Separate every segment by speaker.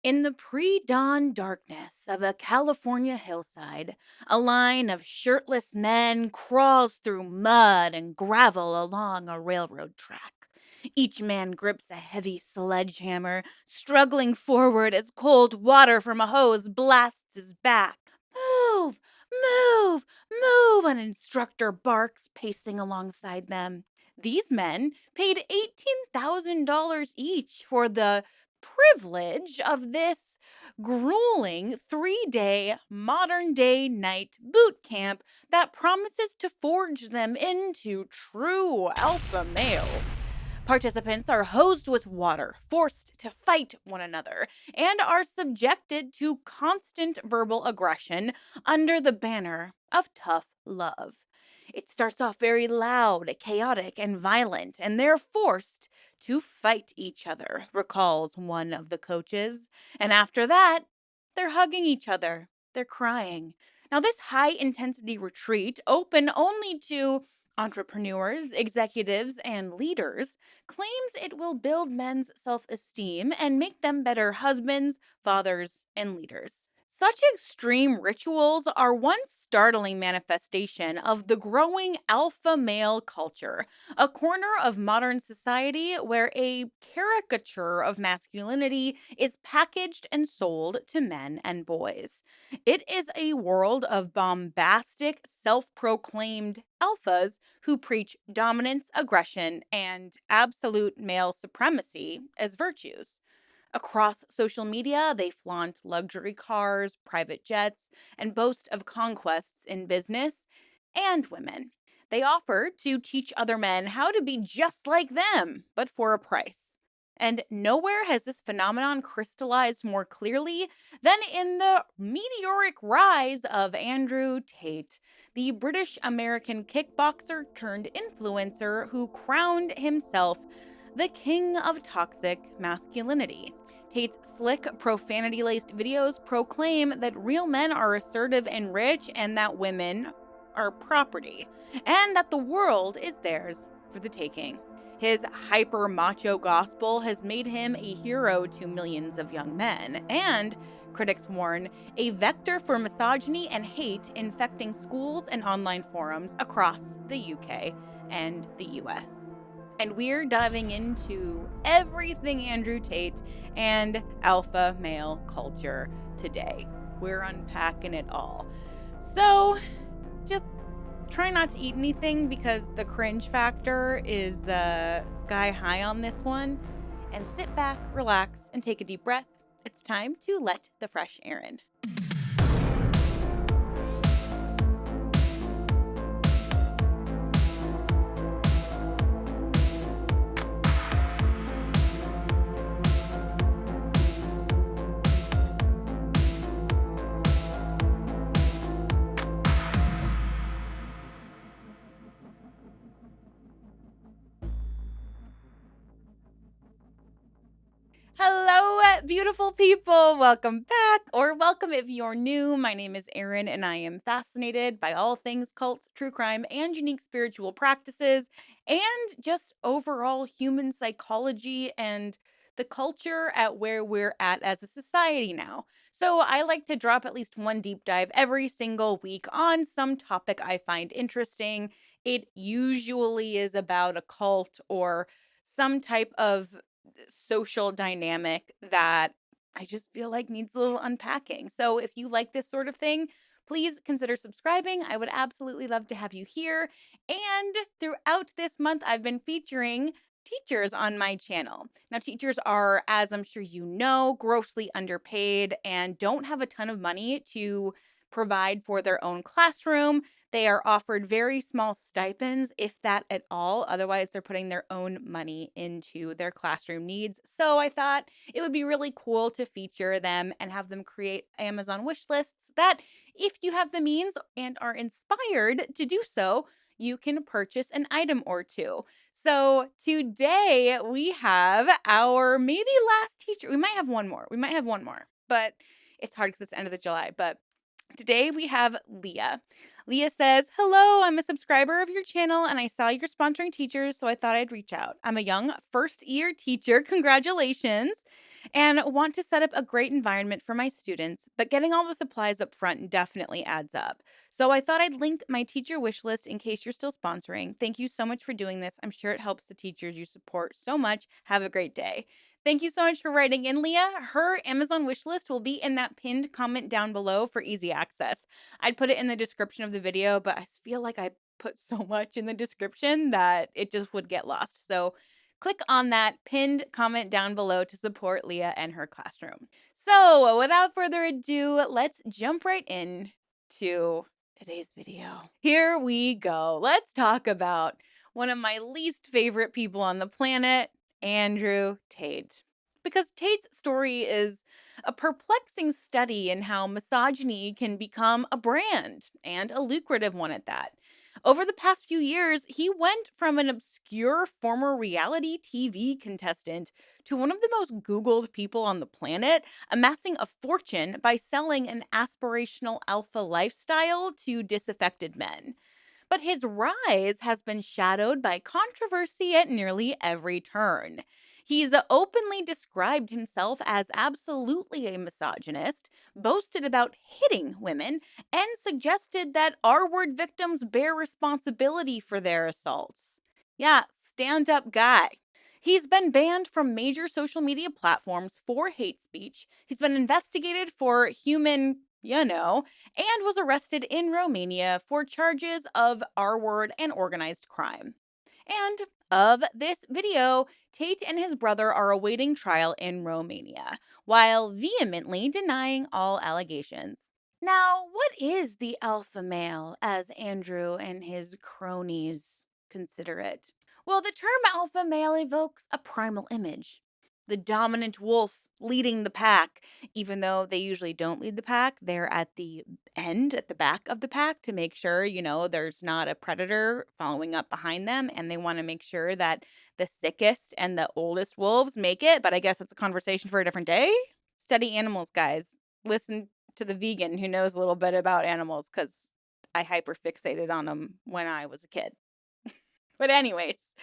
Speaker 1: In the pre dawn darkness of a California hillside, a line of shirtless men crawls through mud and gravel along a railroad track. Each man grips a heavy sledgehammer, struggling forward as cold water from a hose blasts his back. Move! Move! Move! An instructor barks, pacing alongside them. These men paid $18,000 each for the privilege of this grueling 3-day modern day night boot camp that promises to forge them into true alpha males. Participants are hosed with water, forced to fight one another, and are subjected to constant verbal aggression under the banner of tough love. It starts off very loud, chaotic, and violent, and they're forced to fight each other, recalls one of the coaches. And after that, they're hugging each other. They're crying. Now, this high intensity retreat, open only to entrepreneurs, executives, and leaders, claims it will build men's self esteem and make them better husbands, fathers, and leaders. Such extreme rituals are one startling manifestation of the growing alpha male culture, a corner of modern society where a caricature of masculinity is packaged and sold to men and boys. It is a world of bombastic, self proclaimed alphas who preach dominance, aggression, and absolute male supremacy as virtues. Across social media, they flaunt luxury cars, private jets, and boast of conquests in business and women. They offer to teach other men how to be just like them, but for a price. And nowhere has this phenomenon crystallized more clearly than in the meteoric rise of Andrew Tate, the British American kickboxer turned influencer who crowned himself the king of toxic masculinity. Tate's slick, profanity laced videos proclaim that real men are assertive and rich and that women are property, and that the world is theirs for the taking. His hyper macho gospel has made him a hero to millions of young men, and, critics warn, a vector for misogyny and hate infecting schools and online forums across the UK and the US. And we're diving into everything Andrew Tate and alpha male culture today. We're unpacking it all. So just try not to eat anything because the cringe factor is sky high on this one. And sit back, relax, and take a deep breath. It's time to let the fresh air in. Hello, beautiful people. Welcome back, or welcome if you're new. My name is Erin, and I am fascinated by all things cults, true crime, and unique spiritual practices, and just overall human psychology and the culture at where we're at as a society now. So, I like to drop at least one deep dive every single week on some topic I find interesting. It usually is about a cult or some type of social dynamic that I just feel like needs a little unpacking. So if you like this sort of thing, please consider subscribing. I would absolutely love to have you here. And throughout this month, I've been featuring teachers on my channel. Now, teachers are, as I'm sure you know, grossly underpaid and don't have a ton of money to provide for their own classroom. They are offered very small stipends, if that at all. Otherwise, they're putting their own money into their classroom needs. So I thought it would be really cool to feature them and have them create Amazon wish lists that, if you have the means and are inspired to do so, you can purchase an item or two. So today we have our maybe last teacher. We might have one more. But it's hard because it's the end of the July. But today we have Leah. Leah says, "Hello, I'm a subscriber of your channel and I saw you're sponsoring teachers, so I thought I'd reach out. I'm a young first year teacher. Congratulations. and want to set up a great environment for my students, but getting all the supplies up front definitely adds up. So I thought I'd link my teacher wish list in case you're still sponsoring. Thank you so much for doing this. I'm sure it helps the teachers you support so much. Have a great day. Thank you so much for writing in, Leah. Her Amazon wish list will be in that pinned comment down below for easy access. I'd put it in the description of the video, but I feel like I put so much in the description that it just would get lost. So click on that pinned comment down below to support Leah and her classroom. So, without further ado, let's jump right in to today's video. Here we go. Let's talk about one of my least favorite people on the planet, Andrew Tate. Because Tate's story is a perplexing study in how misogyny can become a brand, and a lucrative one at that. Over the past few years, he went from an obscure former reality TV contestant to one of the most Googled people on the planet, amassing a fortune by selling an aspirational alpha lifestyle to disaffected men. But his rise has been shadowed by controversy at nearly every turn. He's openly described himself as absolutely a misogynist, boasted about hitting women, and suggested that R word victims bear responsibility for their assaults. Yeah, stand up guy. He's been banned from major social media platforms for hate speech. He's been investigated for and was arrested in Romania for charges of R word and organized crime. And of this video, Tate and his brother are awaiting trial in Romania, while vehemently denying all allegations. Now, what is the alpha male, as Andrew and his cronies consider it? Well, the term alpha male evokes a primal image. The dominant wolf leading the pack, even though they usually don't lead the pack, they're at the end, at the back of the pack to make sure, there's not a predator following up behind them. And they want to make sure that the sickest and the oldest wolves make it. But I guess it's a conversation for a different day. Study animals, guys. Listen to the vegan who knows a little bit about animals because I hyperfixated on them when I was a kid. But anyways,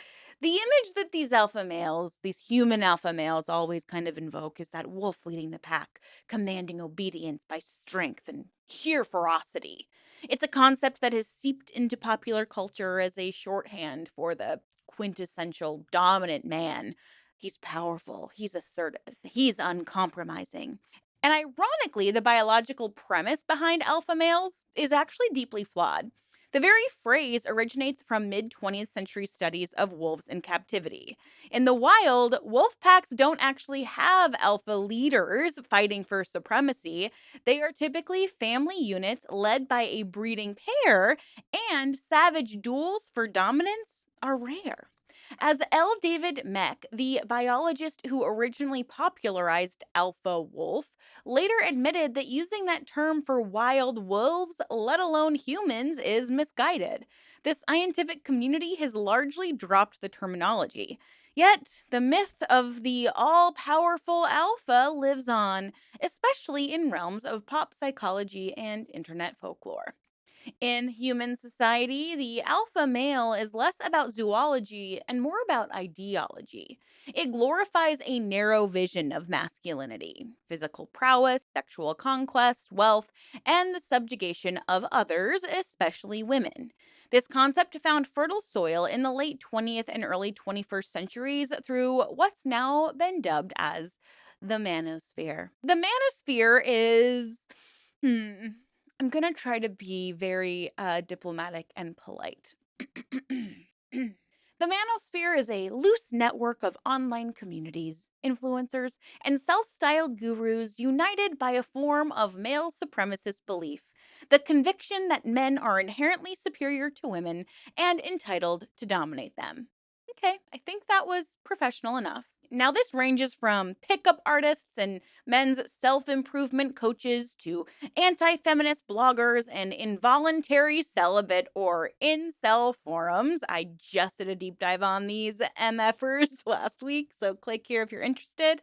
Speaker 1: the image that these alpha males, these human alpha males, always kind of invoke is that wolf leading the pack, commanding obedience by strength and sheer ferocity. It's a concept that has seeped into popular culture as a shorthand for the quintessential dominant man. He's powerful, he's assertive, he's uncompromising. And ironically, the biological premise behind alpha males is actually deeply flawed. The very phrase originates from mid 20th century studies of wolves in captivity. In the wild, wolf packs don't actually have alpha leaders fighting for supremacy. They are typically family units led by a breeding pair, and savage duels for dominance are rare. As L. David Meck, the biologist who originally popularized alpha wolf, later admitted that using that term for wild wolves, let alone humans, is misguided. The scientific community has largely dropped the terminology. Yet, the myth of the all powerful alpha lives on, especially in realms of pop psychology and internet folklore. In human society, the alpha male is less about zoology and more about ideology. It glorifies a narrow vision of masculinity, physical prowess, sexual conquest, wealth, and the subjugation of others, especially women. This concept found fertile soil in the late 20th and early 21st centuries through what's now been dubbed as the manosphere. The manosphere is. Hmm. I'm going to try to be very diplomatic and polite. The manosphere is a loose network of online communities, influencers, and self styled gurus united by a form of male supremacist belief, the conviction that men are inherently superior to women and entitled to dominate them. Okay, I think that was professional enough. Now, this ranges from pickup artists and men's self improvement coaches to anti feminist bloggers and involuntary celibate or incel forums. I just did a deep dive on these MFers last week, so click here if you're interested.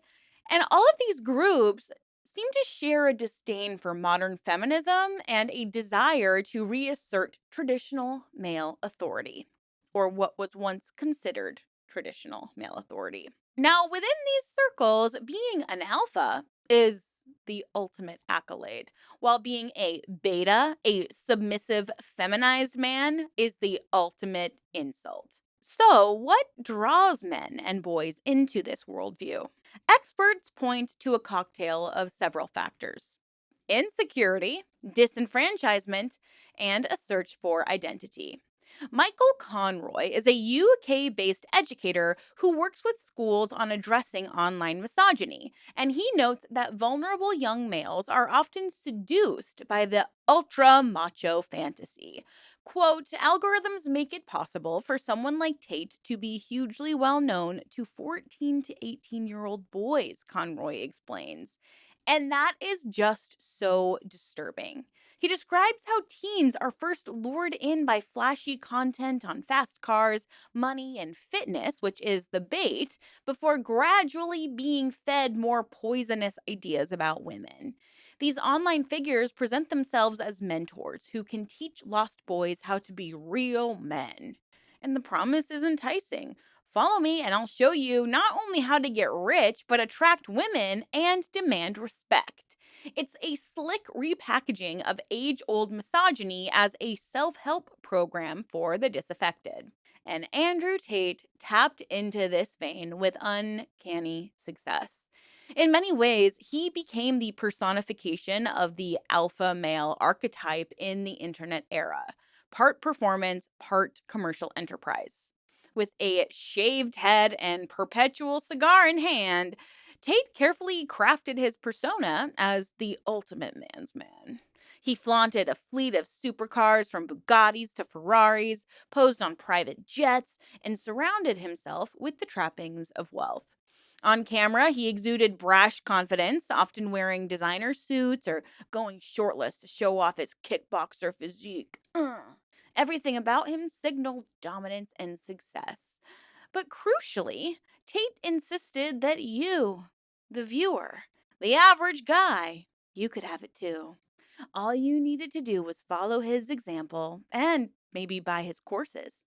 Speaker 1: And all of these groups seem to share a disdain for modern feminism and a desire to reassert traditional male authority, or what was once considered traditional male authority. Now, within these circles, being an alpha is the ultimate accolade, while being a beta, a submissive, feminized man, is the ultimate insult. So, what draws men and boys into this worldview? Experts point to a cocktail of several factors: insecurity, disenfranchisement, and a search for identity. Michael Conroy is a UK based educator who works with schools on addressing online misogyny, and he notes that vulnerable young males are often seduced by the ultra macho fantasy. Quote, algorithms make it possible for someone like Tate to be hugely well known to 14 to 18-year-old boys, Conroy explains. And that is just so disturbing. He describes how teens are first lured in by flashy content on fast cars, money, and fitness, which is the bait, before gradually being fed more poisonous ideas about women. These online figures present themselves as mentors who can teach lost boys how to be real men. And the promise is enticing. Follow me, and I'll show you not only how to get rich, but attract women and demand respect. It's a slick repackaging of age old misogyny as a self help program for the disaffected. And Andrew Tate tapped into this vein with uncanny success. In many ways, he became the personification of the alpha male archetype in the internet era, part performance, part commercial enterprise. With a shaved head and perpetual cigar in hand, Tate carefully crafted his persona as the ultimate man's man. He flaunted a fleet of supercars from Bugattis to Ferraris, posed on private jets, and surrounded himself with the trappings of wealth. On camera, he exuded brash confidence, often wearing designer suits or going shirtless to show off his kickboxer physique. Everything about him signaled dominance and success. But crucially, Tate insisted that you, the viewer, the average guy, you could have it too. All you needed to do was follow his example and maybe buy his courses.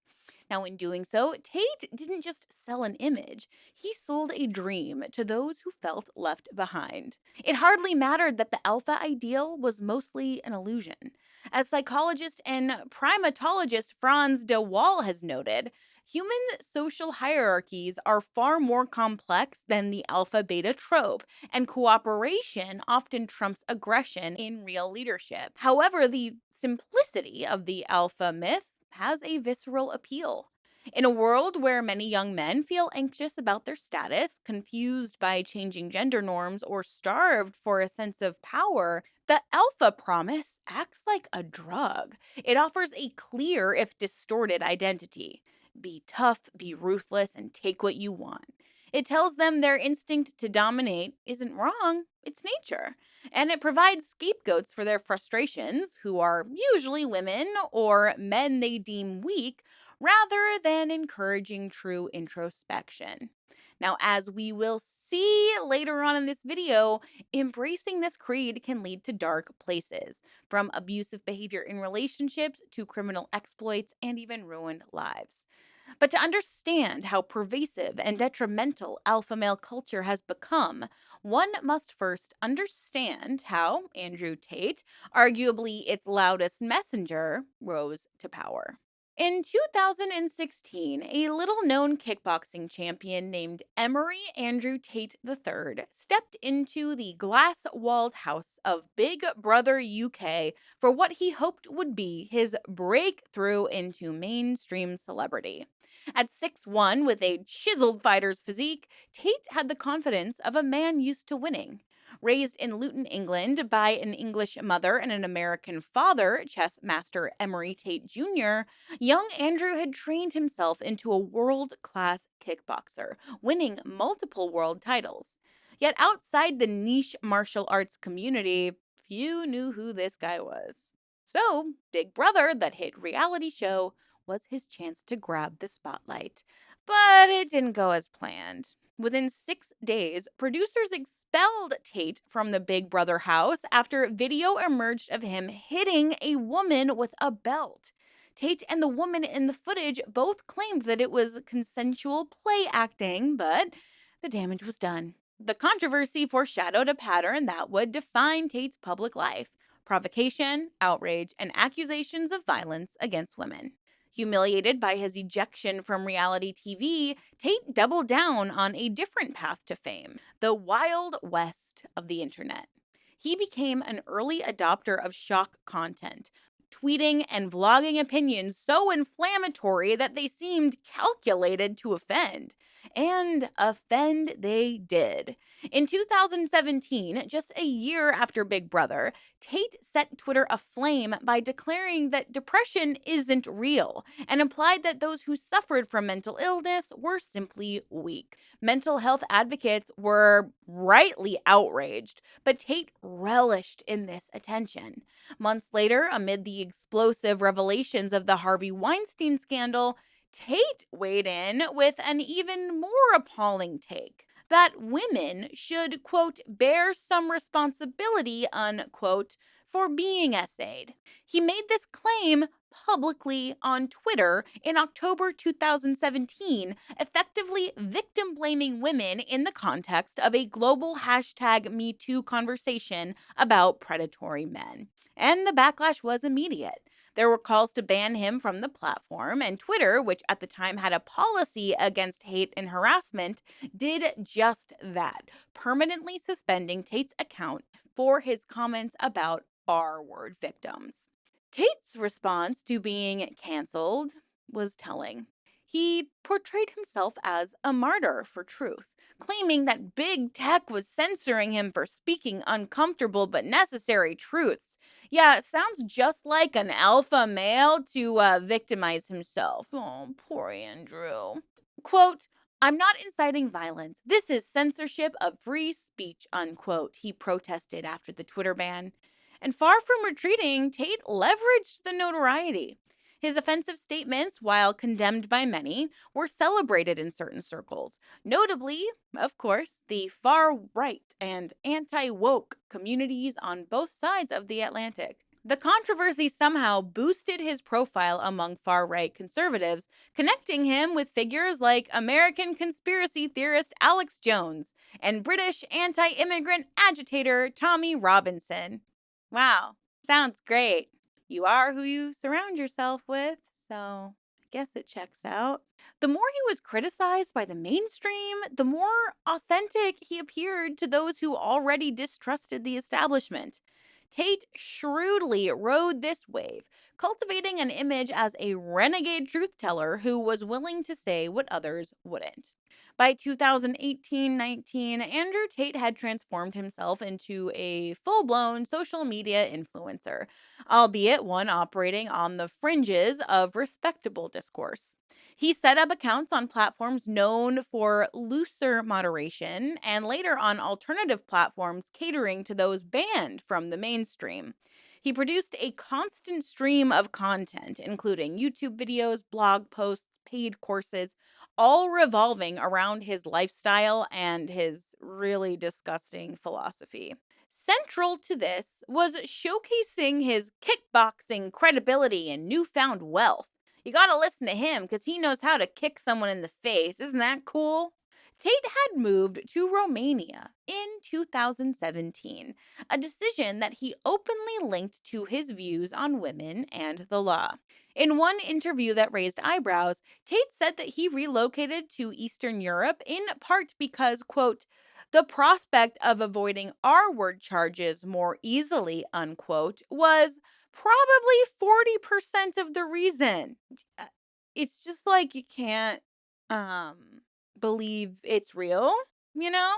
Speaker 1: Now, in doing so, Tate didn't just sell an image, he sold a dream to those who felt left behind. It hardly mattered that the alpha ideal was mostly an illusion. As psychologist and primatologist Franz de Waal has noted, human social hierarchies are far more complex than the alpha beta trope, and cooperation often trumps aggression in real leadership. However, the simplicity of the alpha myth has a visceral appeal. In a world where many young men feel anxious about their status, confused by changing gender norms, or starved for a sense of power, the alpha promise acts like a drug. It offers a clear, if distorted, identity: be tough, be ruthless, and take what you want. It tells them their instinct to dominate isn't wrong, it's nature. And it provides scapegoats for their frustrations, who are usually women or men they deem weak, rather than encouraging true introspection. Now, as we will see later on in this video, embracing this creed can lead to dark places, from abusive behavior in relationships to criminal exploits and even ruined lives. But to understand how pervasive and detrimental alpha male culture has become, one must first understand how Andrew Tate, arguably its loudest messenger, rose to power. In 2016, a little known kickboxing champion named Emery Andrew Tate III stepped into the glass walled house of Big Brother UK for what he hoped would be his breakthrough into mainstream celebrity. At 6'1", with a chiseled fighter's physique, Tate had the confidence of a man used to winning. Raised in Luton, England, by an English mother and an American father, chess master Emery Tate Jr., young Andrew had trained himself into a world class kickboxer, winning multiple world titles. Yet outside the niche martial arts community, few knew who this guy was. So, Big Brother, that hit reality show, was his chance to grab the spotlight. But it didn't go as planned. Within 6 days, producers expelled Tate from the Big Brother house after video emerged of him hitting a woman with a belt. Tate and the woman in the footage both claimed that it was consensual play acting, but the damage was done. The controversy foreshadowed a pattern that would define Tate's public life: provocation, outrage, and accusations of violence against women. Humiliated by his ejection from reality TV, Tate doubled down on a different path to fame: the wild west of the internet. He became an early adopter of shock content, tweeting and vlogging opinions so inflammatory that they seemed calculated to offend. And offend they did. In 2017, just a year after Big Brother, Tate set Twitter aflame by declaring that depression isn't real and implied that those who suffered from mental illness were simply weak. Mental health advocates were rightly outraged, but Tate relished in this attention. Months later, amid the explosive revelations of the Harvey Weinstein scandal, Tate weighed in with an even more appalling take: that women should, quote, bear some responsibility, unquote, for being essayed. He made this claim publicly on Twitter in October 2017, effectively victim blaming women in the context of a global hashtag #MeToo conversation about predatory men. And the backlash was immediate. There were calls to ban him from the platform, and Twitter, which at the time had a policy against hate and harassment, did just that, permanently suspending Tate's account for his comments about R word victims. Tate's response to being canceled was telling. He portrayed himself as a martyr for truth, claiming that big tech was censoring him for speaking uncomfortable but necessary truths. Yeah, it sounds just like an alpha male to victimize himself. Oh, poor Andrew. Quote, "I'm not inciting violence. This is censorship of free speech," unquote, he protested after the Twitter ban. And far from retreating, Tate leveraged the notoriety. His offensive statements, while condemned by many, were celebrated in certain circles, notably, of course, the far right and anti woke communities on both sides of the Atlantic. The controversy somehow boosted his profile among far right conservatives, connecting him with figures like American conspiracy theorist Alex Jones and British anti immigrant agitator Tommy Robinson. Wow, sounds great. You are who you surround yourself with, so I guess it checks out. The more he was criticized by the mainstream, the more authentic he appeared to those who already distrusted the establishment. Tate shrewdly rode this wave, cultivating an image as a renegade truth teller who was willing to say what others wouldn't. By 2018-19, Andrew Tate had transformed himself into a full-blown social media influencer, albeit one operating on the fringes of respectable discourse. He set up accounts on platforms known for looser moderation and later on alternative platforms catering to those banned from the mainstream. He produced a constant stream of content, including YouTube videos, blog posts, paid courses, all revolving around his lifestyle and his really disgusting philosophy. Central to this was showcasing his kickboxing credibility and newfound wealth. You gotta listen to him because he knows how to kick someone in the face. Isn't that cool? Tate had moved to Romania in 2017, a decision that he openly linked to his views on women and the law. In one interview that raised eyebrows, Tate said that he relocated to Eastern Europe in part because, quote, "the prospect of avoiding R word charges more easily," unquote, was probably 40% of the reason. Uh, It's just like you can't um believe it's real, you know?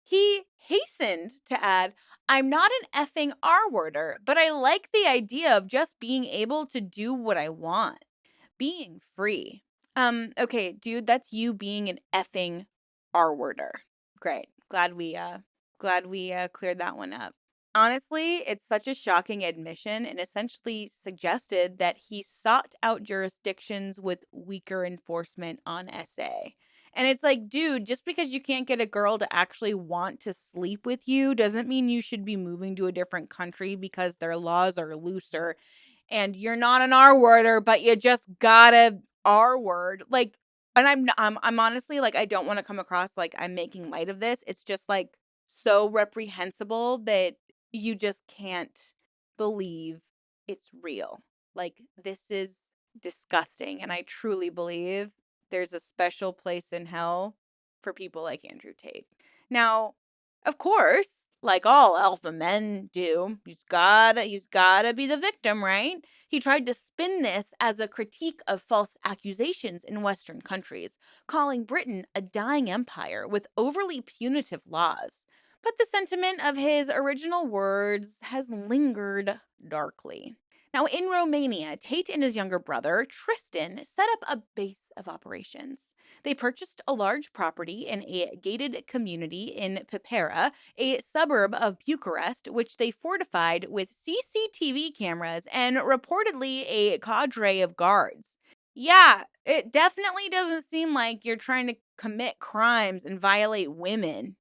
Speaker 1: He hastened to add, "I'm not an effing R worder, but I like the idea of just being able to do what I want. Being free." Okay, dude, that's you being an effing R worder. Great. Glad we cleared that one up. Honestly, it's such a shocking admission and essentially suggested that he sought out jurisdictions with weaker enforcement on SA. And it's like, dude, just because you can't get a girl to actually want to sleep with you doesn't mean you should be moving to a different country because their laws are looser and you're not an R worder, but you just got a R word. Like, And I'm honestly, like, I don't wanna come across like I'm making light of this. It's just, like, so reprehensible that you just can't believe it's real. Like, this is disgusting, and I truly believe there's a special place in hell for people like Andrew Tate. Now, of course, like all alpha men do, he's gotta be the victim, right? He tried to spin this as a critique of false accusations in Western countries, calling Britain a dying empire with overly punitive laws. But the sentiment of his original words has lingered darkly. Now, in Romania, Tate and his younger brother, Tristan, set up a base of operations. They purchased a large property in a gated community in Pipera, a suburb of Bucharest, which they fortified with CCTV cameras and reportedly a cadre of guards. Yeah, it definitely doesn't seem like you're trying to commit crimes and violate women.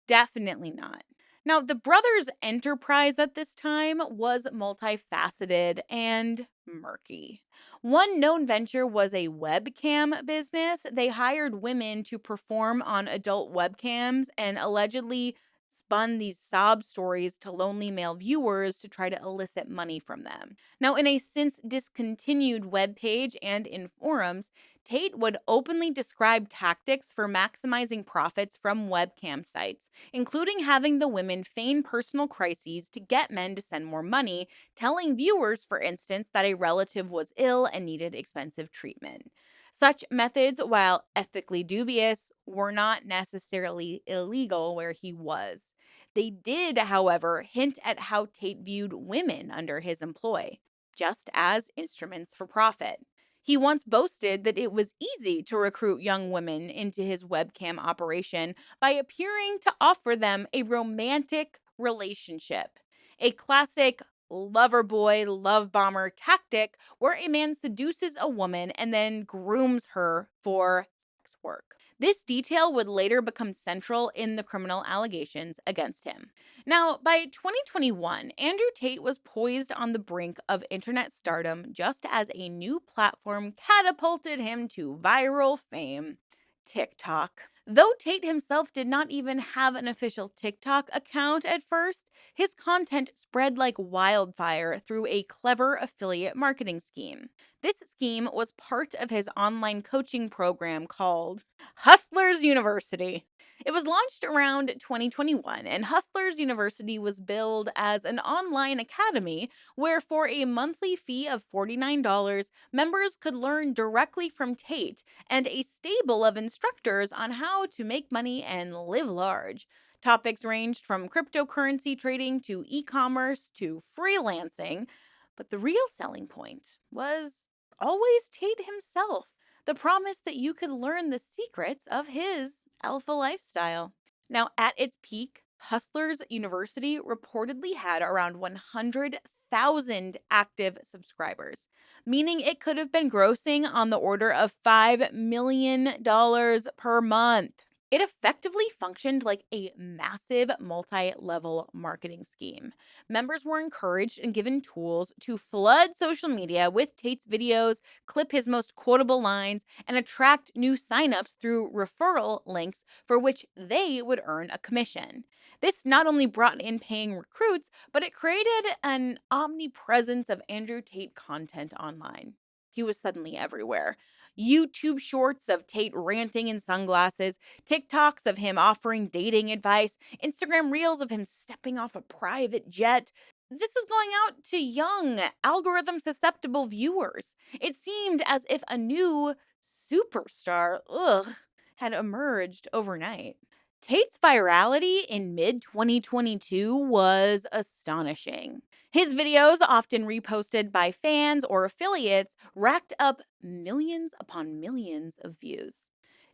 Speaker 1: Definitely not. Now, the brothers' enterprise at this time was multifaceted and murky. One known venture was a webcam business. They hired women to perform on adult webcams and allegedly spun these sob stories to lonely male viewers to try to elicit money from them. Now, in a since discontinued webpage and in forums, Tate would openly describe tactics for maximizing profits from webcam sites, including having the women feign personal crises to get men to send more money, telling viewers, for instance, that a relative was ill and needed expensive treatment. Such methods, while ethically dubious, were not necessarily illegal where he was. They did, however, hint at how Tate viewed women under his employ, just as instruments for profit. He once boasted that it was easy to recruit young women into his webcam operation by appearing to offer them a romantic relationship. A classic lover boy, love bomber tactic where a man seduces a woman and then grooms her for sex work. This detail would later become central in the criminal allegations against him. Now, by 2021, Andrew Tate was poised on the brink of internet stardom just as a new platform catapulted him to viral fame: TikTok. Though Tate himself did not even have an official TikTok account at first, his content spread like wildfire through a clever affiliate marketing scheme. This scheme was part of his online coaching program called Hustlers University. It was launched around 2021, and Hustlers University was billed as an online academy where, for a monthly fee of $49, members could learn directly from Tate and a stable of instructors on how to make money and live large. Topics ranged from cryptocurrency trading to e commerce to freelancing. But the real selling point was always Tate himself, the promise that you could learn the secrets of his alpha lifestyle. Now, at its peak, Hustlers University reportedly had around 100,000 active subscribers, meaning it could have been grossing on the order of $5 million per month. It effectively functioned like a massive multi level marketing scheme. Members were encouraged and given tools to flood social media with Tate's videos, clip his most quotable lines, and attract new signups through referral links for which they would earn a commission. This not only brought in paying recruits, but it created an omnipresence of Andrew Tate content online. He was suddenly everywhere. YouTube shorts of Tate ranting in sunglasses, TikToks of him offering dating advice, Instagram reels of him stepping off a private jet. This was going out to young, algorithm susceptible viewers. It seemed as if a new superstar, had emerged overnight. Tate's virality in mid 2022 was astonishing. His videos, often reposted by fans or affiliates, racked up millions upon millions of views.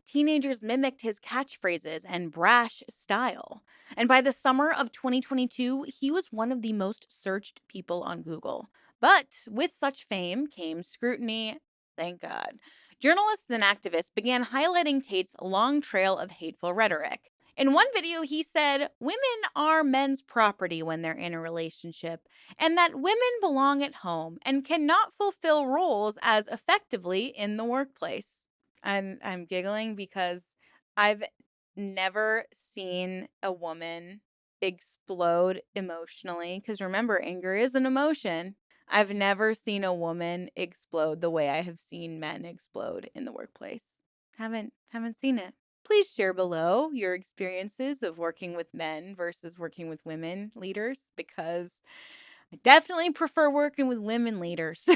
Speaker 1: Teenagers mimicked his catchphrases and brash style. And by the summer of 2022, he was one of the most searched people on Google. But with such fame came scrutiny, thank God. Journalists and activists began highlighting Tate's long trail of hateful rhetoric. In one video, he said women are men's property when they're in a relationship, and that women belong at home and cannot fulfill roles as effectively in the workplace. I'm giggling because I've never seen a woman explode emotionally. Because remember, anger is an emotion. I've never seen a woman explode the way I have seen men explode in the workplace. Haven't seen it. Please share below your experiences of working with men versus working with women leaders, because I definitely prefer working with women leaders.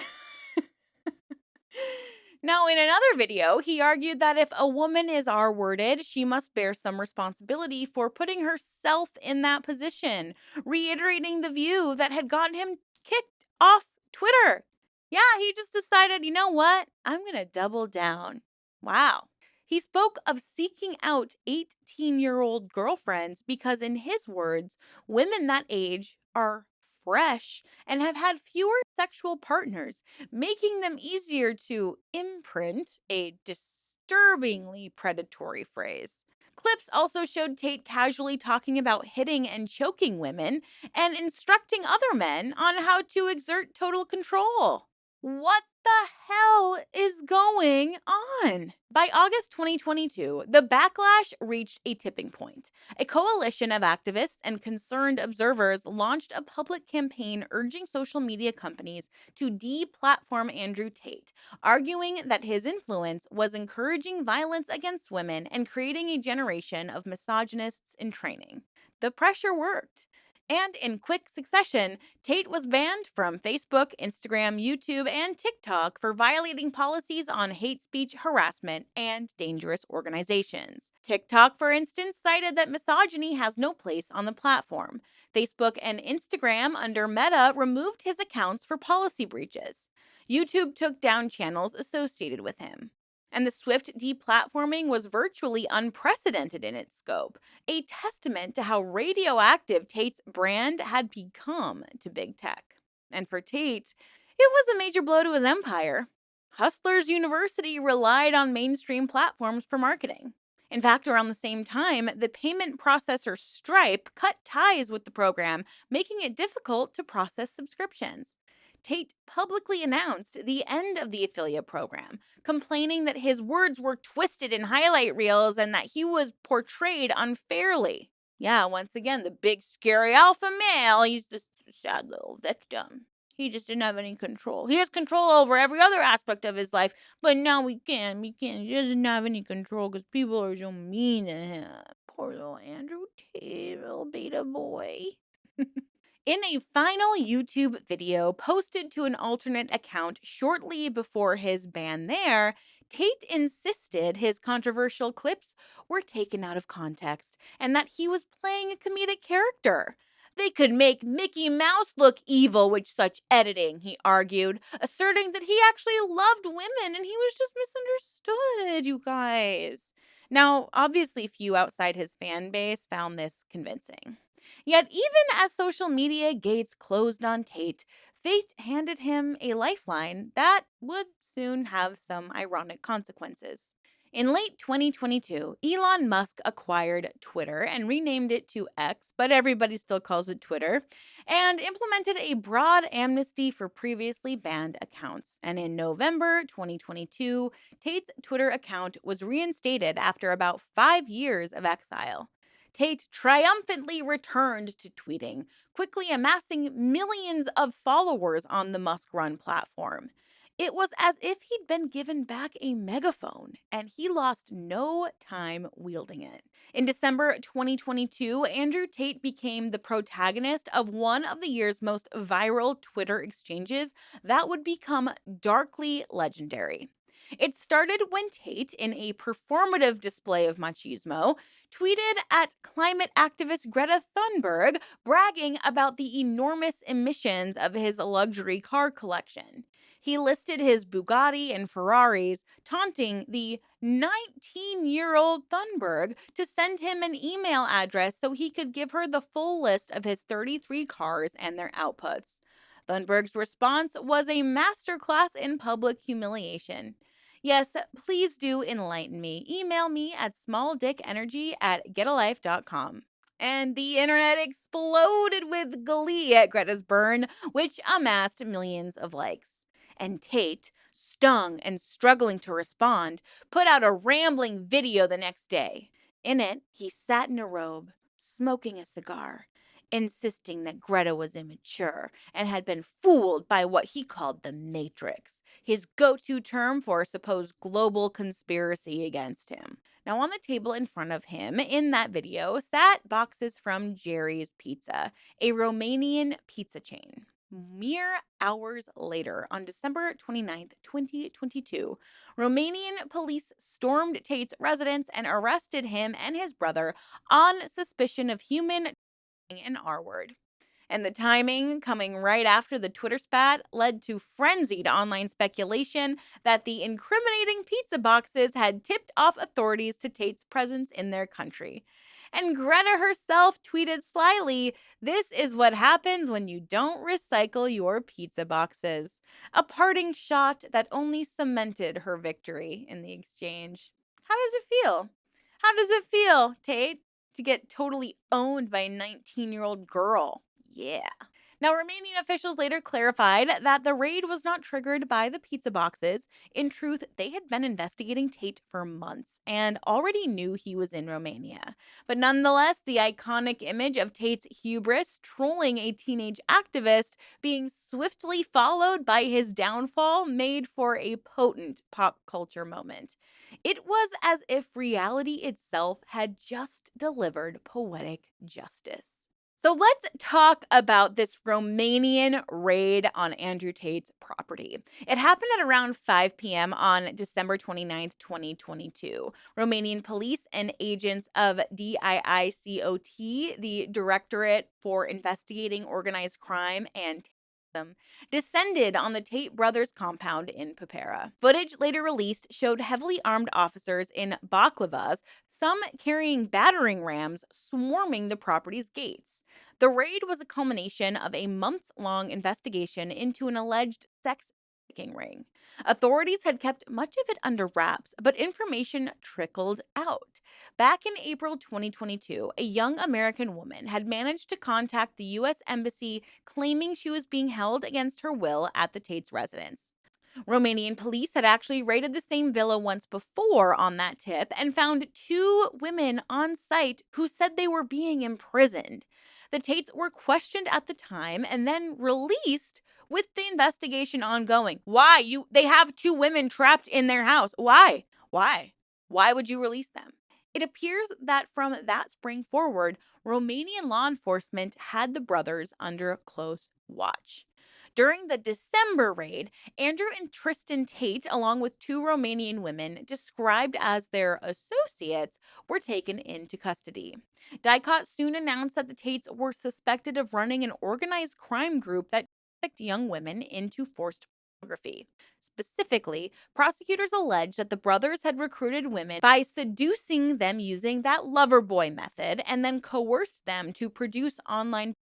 Speaker 1: Now, in another video, he argued that if a woman is R worded, she must bear some responsibility for putting herself in that position, reiterating the view that had gotten him kicked off Twitter. Yeah, he just decided, you know what? I'm going to double down. Wow. He spoke of seeking out 18-year-old girlfriends because, in his words, women that age are fresh and have had fewer sexual partners, making them easier to imprint, a disturbingly predatory phrase. Clips also showed Tate casually talking about hitting and choking women and instructing other men on how to exert total control. What the hell is going on? By August 2022, the backlash reached a tipping point. A coalition of activists and concerned observers launched a public campaign urging social media companies to deplatform Andrew Tate, arguing that his influence was encouraging violence against women and creating a generation of misogynists in training. The pressure worked. And in quick succession, Tate was banned from Facebook, Instagram, YouTube, and TikTok for violating policies on hate speech, harassment, and dangerous organizations. TikTok, for instance, cited that misogyny has no place on the platform. Facebook and Instagram, under Meta, removed his accounts for policy breaches. YouTube took down channels associated with him. And the swift deplatforming was virtually unprecedented in its scope, a testament to how radioactive Tate's brand had become to big tech. And for Tate, it was a major blow to his empire. Hustlers University relied on mainstream platforms for marketing. In fact, around the same time, the payment processor Stripe cut ties with the program, making it difficult to process subscriptions. Tate publicly announced the end of the affiliate program, complaining that his words were twisted in highlight reels and that he was portrayed unfairly. Yeah, once again, the big scary alpha male, he's the sad little victim. He just didn't have any control. He has control over every other aspect of his life, but now we can't. He doesn't have any control because people are so mean to him. Poor little Andrew Tate, little beta boy. In a final YouTube video posted to an alternate account shortly before his ban there, Tate insisted his controversial clips were taken out of context and that he was playing a comedic character. They could make Mickey Mouse look evil with such editing, he argued, asserting that he actually loved women and he was just misunderstood, you guys. Now, obviously, few outside his fan base found this convincing. Yet, even as social media gates closed on Tate, fate handed him a lifeline that would soon have some ironic consequences. In late 2022, Elon Musk acquired Twitter and renamed it to X, but everybody still calls it Twitter, and implemented a broad amnesty for previously banned accounts. And in November 2022, Tate's Twitter account was reinstated after about 5 years of exile. Tate triumphantly returned to tweeting, quickly amassing millions of followers on the Musk run platform. It was as if he'd been given back a megaphone, and he lost no time wielding it. In December 2022, Andrew Tate became the protagonist of one of the year's most viral Twitter exchanges that would become darkly legendary. It started when Tate, in a performative display of machismo, tweeted at climate activist Greta Thunberg, bragging about the enormous emissions of his luxury car collection. He listed his Bugatti and Ferraris, taunting the 19-year-old Thunberg to send him an email address so he could give her the full list of his 33 cars and their outputs. Thunberg's response was a masterclass in public humiliation. Yes, please do enlighten me. Email me at smalldickenergy@getalife.com. And the internet exploded with glee at Greta's burn, which amassed millions of likes. And Tate, stung and struggling to respond, put out a rambling video the next day. In it, he sat in a robe, smoking a cigar, insisting that Greta was immature and had been fooled by what he called the Matrix, his go to term for a supposed global conspiracy against him. Now, on the table in front of him in that video sat boxes from Jerry's Pizza, a Romanian pizza chain. Mere hours later, on December 29th, 2022, Romanian police stormed Tate's residence and arrested him and his brother on suspicion of human and R word. And the timing, coming right after the Twitter spat, led to frenzied online speculation that the incriminating pizza boxes had tipped off authorities to Tate's presence in their country. And Greta herself tweeted slyly, "This is what happens when you don't recycle your pizza boxes." A parting shot that only cemented her victory in the exchange. How does it feel? How does it feel, Tate, to get totally owned by a 19-year-old girl? Yeah. Now, Romanian officials later clarified that the raid was not triggered by the pizza boxes. In truth, they had been investigating Tate for months and already knew he was in Romania. But nonetheless, the iconic image of Tate's hubris trolling a teenage activist being swiftly followed by his downfall made for a potent pop culture moment. It was as if reality itself had just delivered poetic justice. So let's talk about this Romanian raid on Andrew Tate's property. It happened at around 5 p.m. on December 29th, 2022. Romanian police and agents of DIICOT, the Directorate for Investigating Organized Crime and Terrorism, descended on the Tate brothers' compound in Pipera. Footage later released showed heavily armed officers in baklavas, some carrying battering rams, swarming the property's gates. The raid was a culmination of a months-long investigation into an alleged sex trafficking ring. Authorities had kept much of it under wraps, but information trickled out. Back in April 2022, a young American woman had managed to contact the U.S. Embassy claiming she was being held against her will at the Tate's residence. Romanian police had actually raided the same villa once before on that tip and found two women on site who said they were being imprisoned. The Tates were questioned at the time and then released with the investigation ongoing. Why? They have two women trapped in their house. Why? Why? Why would you release them? It appears that from that spring forward, Romanian law enforcement had the brothers under close watch. During the December raid, Andrew and Tristan Tate, along with two Romanian women described as their associates, were taken into custody. DICOT soon announced that the Tates were suspected of running an organized crime group that trafficked young women into forced pornography. Specifically, prosecutors alleged that the brothers had recruited women by seducing them using that lover boy method and then coerced them to produce online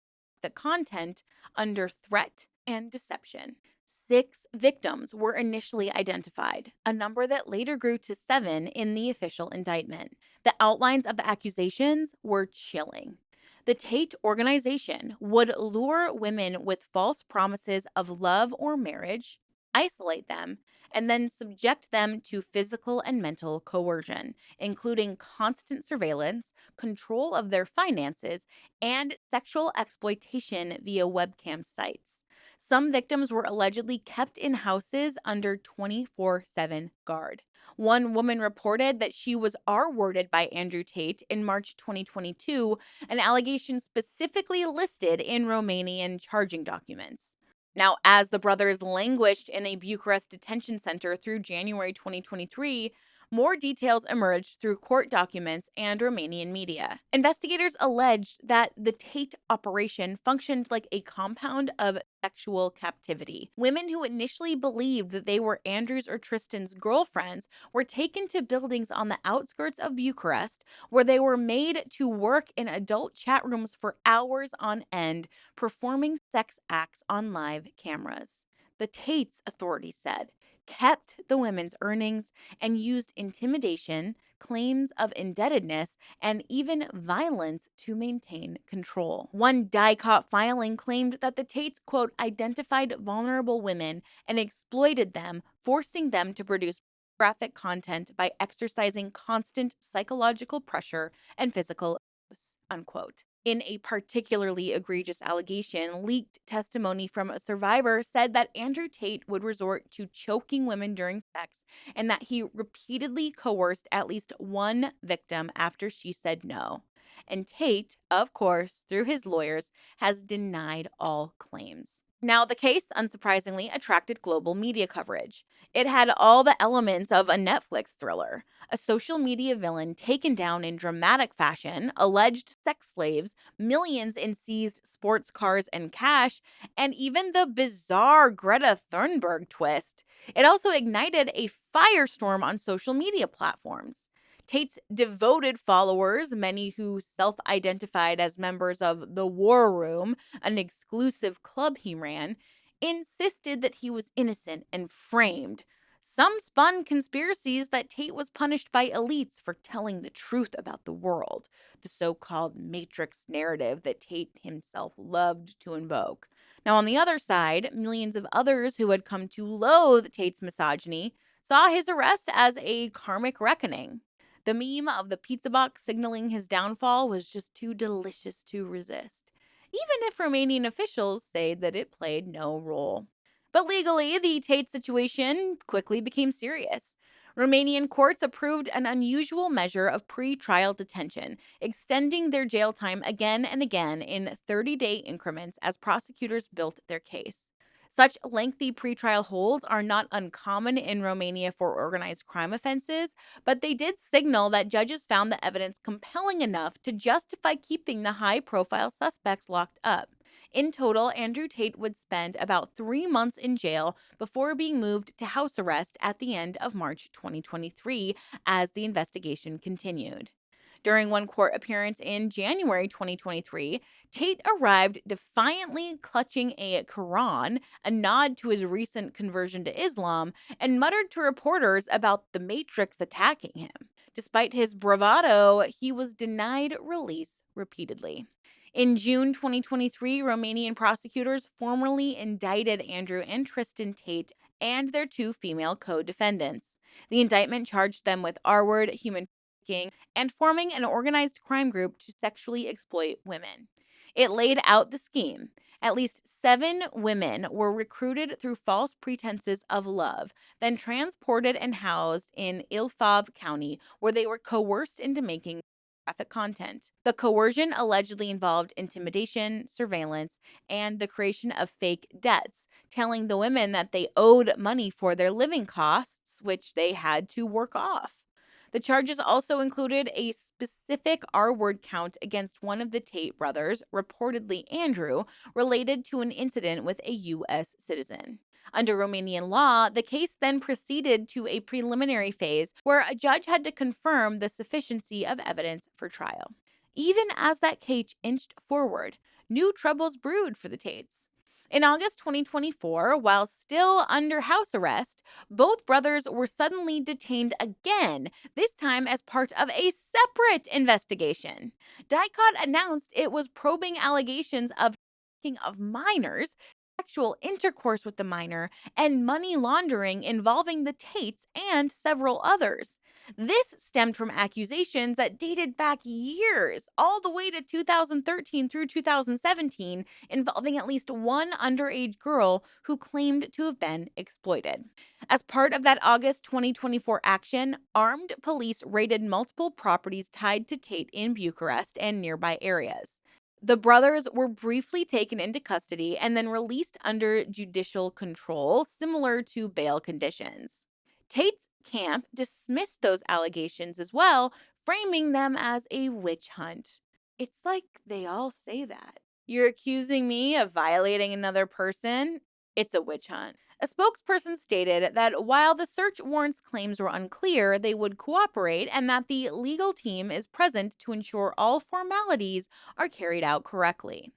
Speaker 1: the content under threat and deception. 6 victims were initially identified, a number that later grew to 7 in the official indictment. The outlines of the accusations were chilling. The Tate organization would lure women with false promises of love or marriage, isolate them, and then subject them to physical and mental coercion, including constant surveillance, control of their finances, and sexual exploitation via webcam sites. Some victims were allegedly kept in houses under 24/7 guard. One woman reported that she was R-worded by Andrew Tate in March 2022, an allegation specifically listed in Romanian charging documents. Now, as the brothers languished in a Bucharest detention center through January 2023, more details emerged through court documents and Romanian media. Investigators alleged that the Tate operation functioned like a compound of sexual captivity. Women who initially believed that they were Andrew's or Tristan's girlfriends were taken to buildings on the outskirts of Bucharest where they were made to work in adult chat rooms for hours on end, performing sex acts on live cameras. The Tates, authorities said, kept the women's earnings, and used intimidation, claims of indebtedness, and even violence to maintain control. One die-caught filing claimed that the Tates, quote, identified vulnerable women and exploited them, forcing them to produce graphic content by exercising constant psychological pressure and physical abuse, unquote. In a particularly egregious allegation, leaked testimony from a survivor said that Andrew Tate would resort to choking women during sex and that he repeatedly coerced at least one victim after she said no. And Tate, of course, through his lawyers, has denied all claims. Now, the case, unsurprisingly, attracted global media coverage. It had all the elements of a Netflix thriller: a social media villain taken down in dramatic fashion, alleged sex slaves, millions in seized sports cars and cash, and even the bizarre Greta Thunberg twist. It also ignited a firestorm on social media platforms. Tate's devoted followers, many who self identified as members of the War Room, an exclusive club he ran, insisted that he was innocent and framed. Some spun conspiracies that Tate was punished by elites for telling the truth about the world, the so called Matrix narrative that Tate himself loved to invoke. Now, on the other side, millions of others who had come to loathe Tate's misogyny saw his arrest as a karmic reckoning. The meme of the pizza box signaling his downfall was just too delicious to resist, even if Romanian officials say that it played no role. But legally, the Tate situation quickly became serious. Romanian courts approved an unusual measure of pre-trial detention, extending their jail time again and again in 30-day increments as prosecutors built their case. Such lengthy pretrial holds are not uncommon in Romania for organized crime offenses, but they did signal that judges found the evidence compelling enough to justify keeping the high-profile suspects locked up. In total, Andrew Tate would spend about 3 months in jail before being moved to house arrest at the end of March 2023 as the investigation continued. During one court appearance in January 2023, Tate arrived defiantly clutching a Quran, a nod to his recent conversion to Islam, and muttered to reporters about the Matrix attacking him. Despite his bravado, he was denied release repeatedly. In June 2023, Romanian prosecutors formally indicted Andrew and Tristan Tate and their two female co-defendants. The indictment charged them with R-word, human trafficking, and forming an organized crime group to sexually exploit women. It laid out the scheme. At least 7 women were recruited through false pretenses of love, then transported and housed in Ilfov County, where they were coerced into making graphic content. The coercion allegedly involved intimidation, surveillance, and the creation of fake debts, telling the women that they owed money for their living costs, which they had to work off. The charges also included a specific R-word count against one of the Tate brothers, reportedly Andrew, related to an incident with a U.S. citizen. Under Romanian law, the case then proceeded to a preliminary phase where a judge had to confirm the sufficiency of evidence for trial. Even as that case inched forward, new troubles brewed for the Tates. In August 2024, while still under house arrest, both brothers were suddenly detained again, this time as part of a separate investigation. DICOT announced it was probing allegations of trafficking of minors, sexual intercourse with the minor, and money laundering involving the Tates and several others. This stemmed from accusations that dated back years, all the way to 2013 through 2017, involving at least one underage girl who claimed to have been exploited. As part of that August 2024 action, armed police raided multiple properties tied to Tate in Bucharest and nearby areas. The brothers were briefly taken into custody and then released under judicial control, similar to bail conditions. Tate's camp dismissed those allegations as well, framing them as a witch hunt. It's like they all say that. You're accusing me of violating another person? It's a witch hunt. A spokesperson stated that while the search warrant's claims were unclear, they would cooperate and that the legal team is present to ensure all formalities are carried out correctly.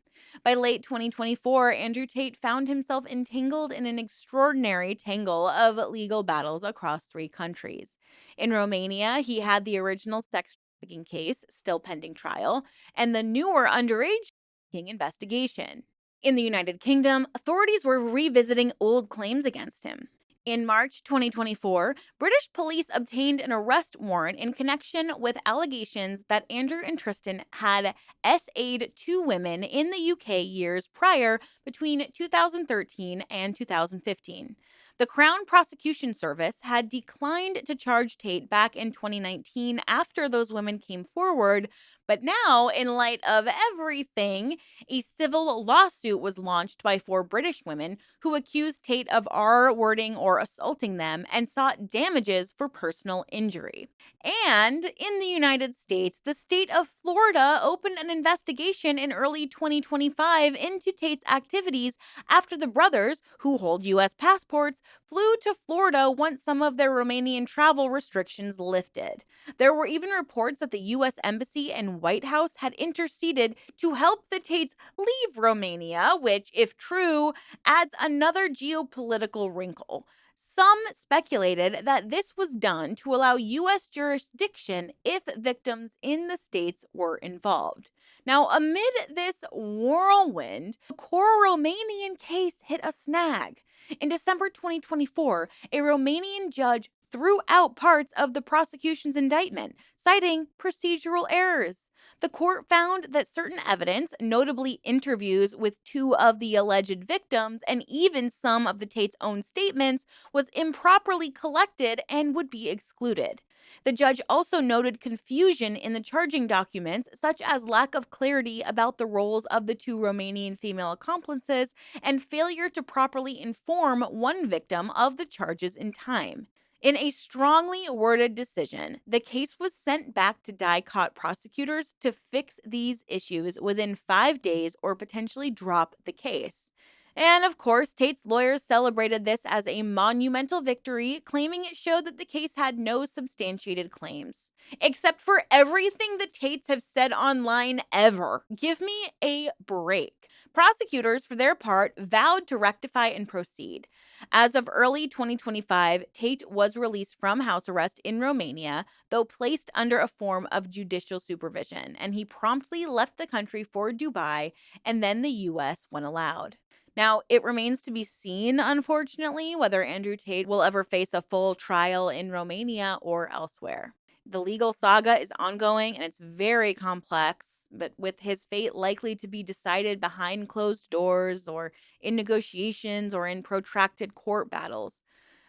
Speaker 1: By late 2024, Andrew Tate found himself entangled in an extraordinary tangle of legal battles across 3 countries. In Romania, he had the original sex trafficking case still pending trial, and the newer underage trafficking investigation. In the United Kingdom, authorities were revisiting old claims against him. In March 2024, British police obtained an arrest warrant in connection with allegations that Andrew and Tristan had SA'd 2 women in the UK years prior between 2013 and 2015. The Crown Prosecution Service had declined to charge Tate back in 2019 after those women came forward, but now, in light of everything, a civil lawsuit was launched by 4 British women who accused Tate of R-wording or assaulting them and sought damages for personal injury. And in the United States, the state of Florida opened an investigation in early 2025 into Tate's activities after the brothers, who hold U.S. passports, flew to Florida once some of their Romanian travel restrictions lifted. There were even reports that the U.S. Embassy and White House had interceded to help the Tates leave Romania, which, if true, adds another geopolitical wrinkle. Some speculated that this was done to allow U.S. jurisdiction if victims in the states were involved. Now, amid this whirlwind, the core Romanian case hit a snag. In December 2024, a Romanian judge threw out parts of the prosecution's indictment, citing procedural errors. The court found that certain evidence, notably interviews with 2 of the alleged victims and even some of the Tate's own statements, was improperly collected and would be excluded. The judge also noted confusion in the charging documents, such as lack of clarity about the roles of the 2 Romanian female accomplices and failure to properly inform one victim of the charges in time. In a strongly worded decision, the case was sent back to die-caught prosecutors to fix these issues within 5 days or potentially drop the case. And of course, Tate's lawyers celebrated this as a monumental victory, claiming it showed that the case had no substantiated claims. Except for everything the Tates have said online ever. Give me a break. Prosecutors, for their part, vowed to rectify and proceed. As of early 2025, Tate was released from house arrest in Romania, though placed under a form of judicial supervision, and he promptly left the country for Dubai and then the US when allowed. Now, it remains to be seen, unfortunately, whether Andrew Tate will ever face a full trial in Romania or elsewhere. The legal saga is ongoing and it's very complex, but with his fate likely to be decided behind closed doors or in negotiations or in protracted court battles.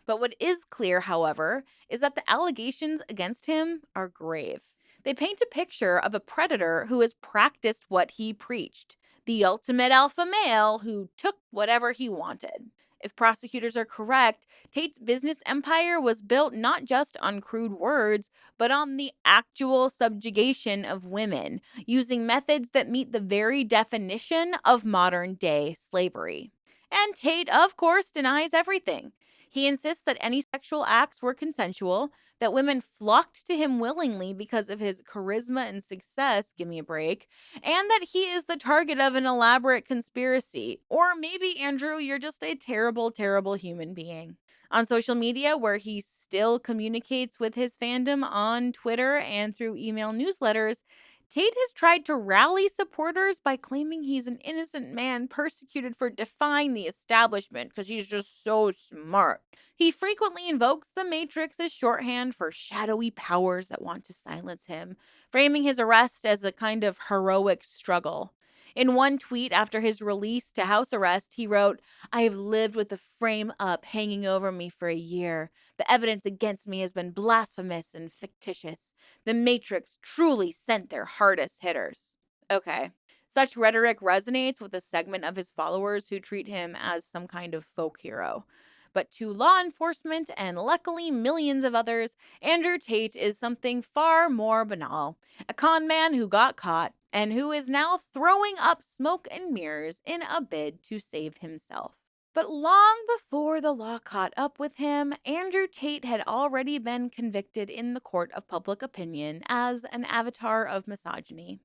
Speaker 1: But what is clear, however, is that the allegations against him are grave. They paint a picture of a predator who has practiced what he preached, the ultimate alpha male who took whatever he wanted. If prosecutors are correct, Tate's business empire was built not just on crude words, but on the actual subjugation of women, using methods that meet the very definition of modern day slavery. And Tate, of course, denies everything. He insists that any sexual acts were consensual, that women flocked to him willingly because of his charisma and success, give me a break, and that he is the target of an elaborate conspiracy. Or maybe, Andrew, you're just a terrible, terrible human being. On social media, where he still communicates with his fandom on Twitter and through email newsletters, Tate has tried to rally supporters by claiming he's an innocent man persecuted for defying the establishment because he's just so smart. He frequently invokes the Matrix as shorthand for shadowy powers that want to silence him, framing his arrest as a kind of heroic struggle. In one tweet after his release to house arrest, he wrote, "I have lived with the frame up hanging over me for a year. The evidence against me has been blasphemous and fictitious. The Matrix truly sent their hardest hitters." Okay. Such rhetoric resonates with a segment of his followers who treat him as some kind of folk hero. But to law enforcement and luckily millions of others, Andrew Tate is something far more banal. A con man who got caught and who is now throwing up smoke and mirrors in a bid to save himself. But long before the law caught up with him, Andrew Tate had already been convicted in the court of public opinion as an avatar of misogyny.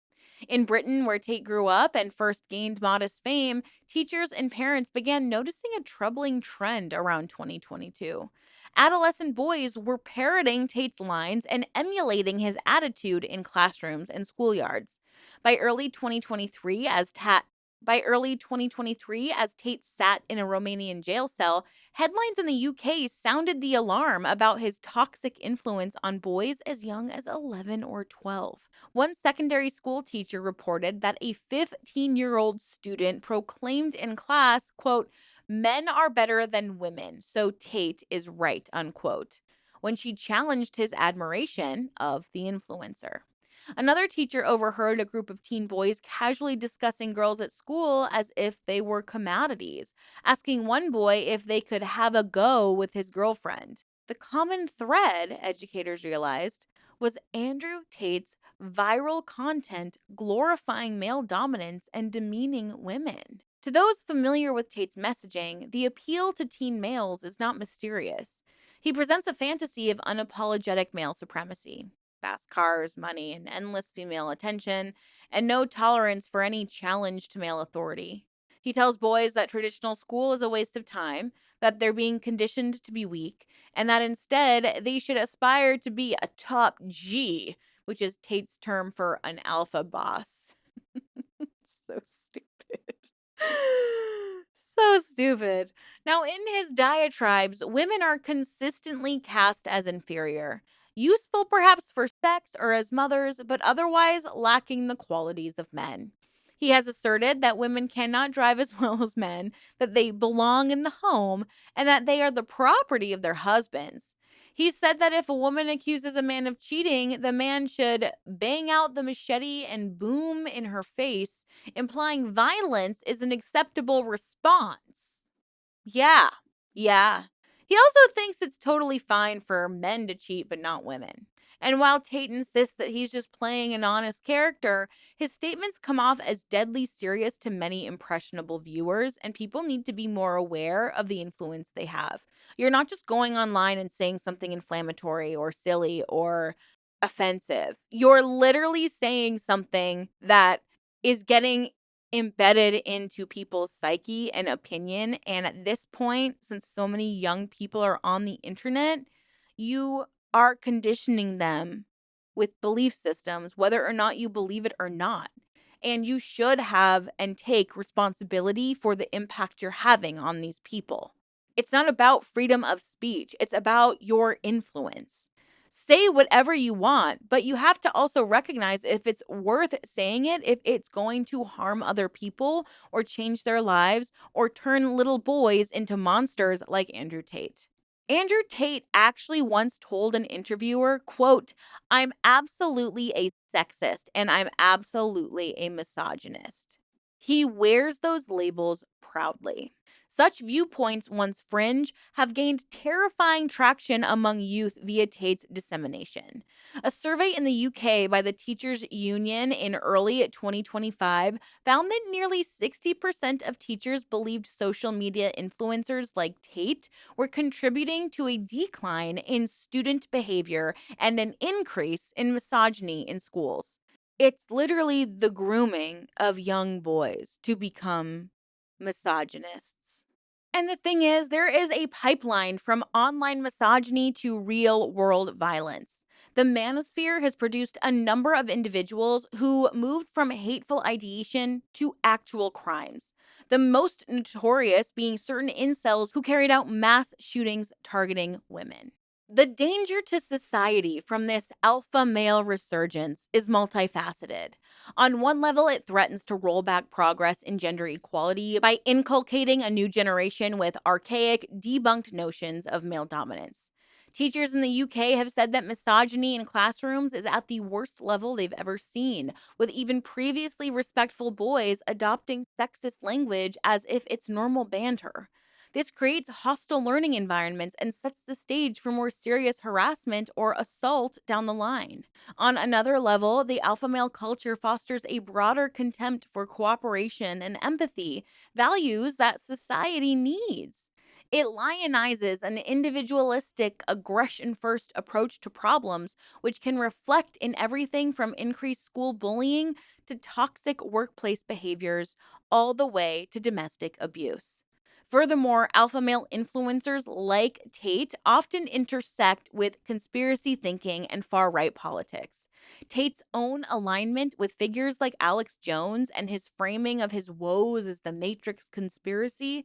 Speaker 1: In Britain, where Tate grew up and first gained modest fame, teachers and parents began noticing a troubling trend around 2022. Adolescent boys were parroting Tate's lines and emulating his attitude in classrooms and schoolyards. By early 2023, as Tate sat in a Romanian jail cell, headlines in the UK sounded the alarm about his toxic influence on boys as young as 11 or 12. One secondary school teacher reported that a 15-year-old student proclaimed in class, quote, "Men are better than women, so Tate is right," unquote, when she challenged his admiration of the influencer. Another teacher overheard a group of teen boys casually discussing girls at school as if they were commodities, asking one boy if they could have a go with his girlfriend. The common thread, educators realized, was Andrew Tate's viral content glorifying male dominance and demeaning women. To those familiar with Tate's messaging, the appeal to teen males is not mysterious. He presents a fantasy of unapologetic male supremacy: fast cars, money, and endless female attention, and no tolerance for any challenge to male authority. He tells boys that traditional school is a waste of time, that they're being conditioned to be weak, and that instead they should aspire to be a top G, which is Tate's term for an alpha boss. So stupid. So stupid. Now, in his diatribes, women are consistently cast as inferior, useful perhaps for sex or as mothers, but otherwise lacking the qualities of men. He has asserted that women cannot drive as well as men, that they belong in the home, and that they are the property of their husbands. He said that if a woman accuses a man of cheating, the man should bang out the machete and boom in her face, implying violence is an acceptable response. Yeah, yeah. He also thinks it's totally fine for men to cheat, but not women. And while Tate insists that he's just playing an honest character, his statements come off as deadly serious to many impressionable viewers, and people need to be more aware of the influence they have. You're not just going online and saying something inflammatory or silly or offensive. You're literally saying something that is getting embedded into people's psyche and opinion. And at this point, since so many young people are on the internet, you are conditioning them with belief systems, whether or not you believe it or not. And you should have and take responsibility for the impact you're having on these people. It's not about freedom of speech, it's about your influence. Say whatever you want, but you have to also recognize if it's worth saying it, if it's going to harm other people or change their lives or turn little boys into monsters like Andrew Tate. Andrew Tate actually once told an interviewer, quote, "I'm absolutely a sexist and I'm absolutely a misogynist." He wears those labels proudly. Such viewpoints, once fringe, have gained terrifying traction among youth via Tate's dissemination. A survey in the UK by the Teachers Union in early 2025 found that nearly 60% of teachers believed social media influencers like Tate were contributing to a decline in student behavior and an increase in misogyny in schools. It's literally the grooming of young boys to become misogynists. And the thing is, there is a pipeline from online misogyny to real world violence. The manosphere has produced a number of individuals who moved from hateful ideation to actual crimes. The most notorious being certain incels who carried out mass shootings targeting women. The danger to society from this alpha male resurgence is multifaceted. On one level, it threatens to roll back progress in gender equality by inculcating a new generation with archaic, debunked notions of male dominance. Teachers in the UK have said that misogyny in classrooms is at the worst level they've ever seen, with even previously respectful boys adopting sexist language as if it's normal banter. This creates hostile learning environments and sets the stage for more serious harassment or assault down the line. On another level, the alpha male culture fosters a broader contempt for cooperation and empathy, values that society needs. It lionizes an individualistic, aggression first approach to problems, which can reflect in everything from increased school bullying to toxic workplace behaviors, all the way to domestic abuse. Furthermore, alpha male influencers like Tate often intersect with conspiracy thinking and far right politics. Tate's own alignment with figures like Alex Jones and his framing of his woes as the Matrix conspiracy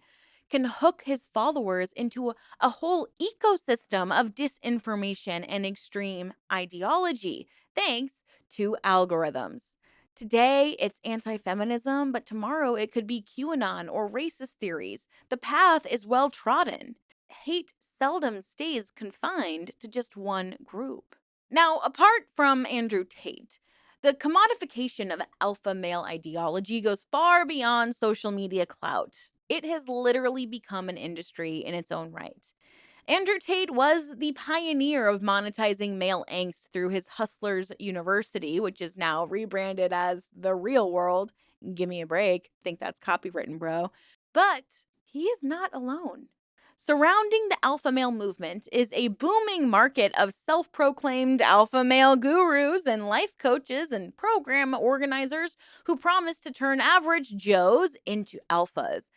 Speaker 1: can hook his followers into a whole ecosystem of disinformation and extreme ideology, thanks to algorithms. Today, it's anti feminism, but tomorrow it could be QAnon or racist theories. The path is well trodden. Hate seldom stays confined to just one group. Now, apart from Andrew Tate, the commodification of alpha male ideology goes far beyond social media clout. It has literally become an industry in its own right. Andrew Tate was the pioneer of monetizing male angst through his Hustlers University, which is now rebranded as The Real World. Give me a break. Think that's copywritten, bro. But he is not alone. Surrounding the alpha male movement is a booming market of self proclaimed alpha male gurus and life coaches and program organizers who promise to turn average Joes into alphas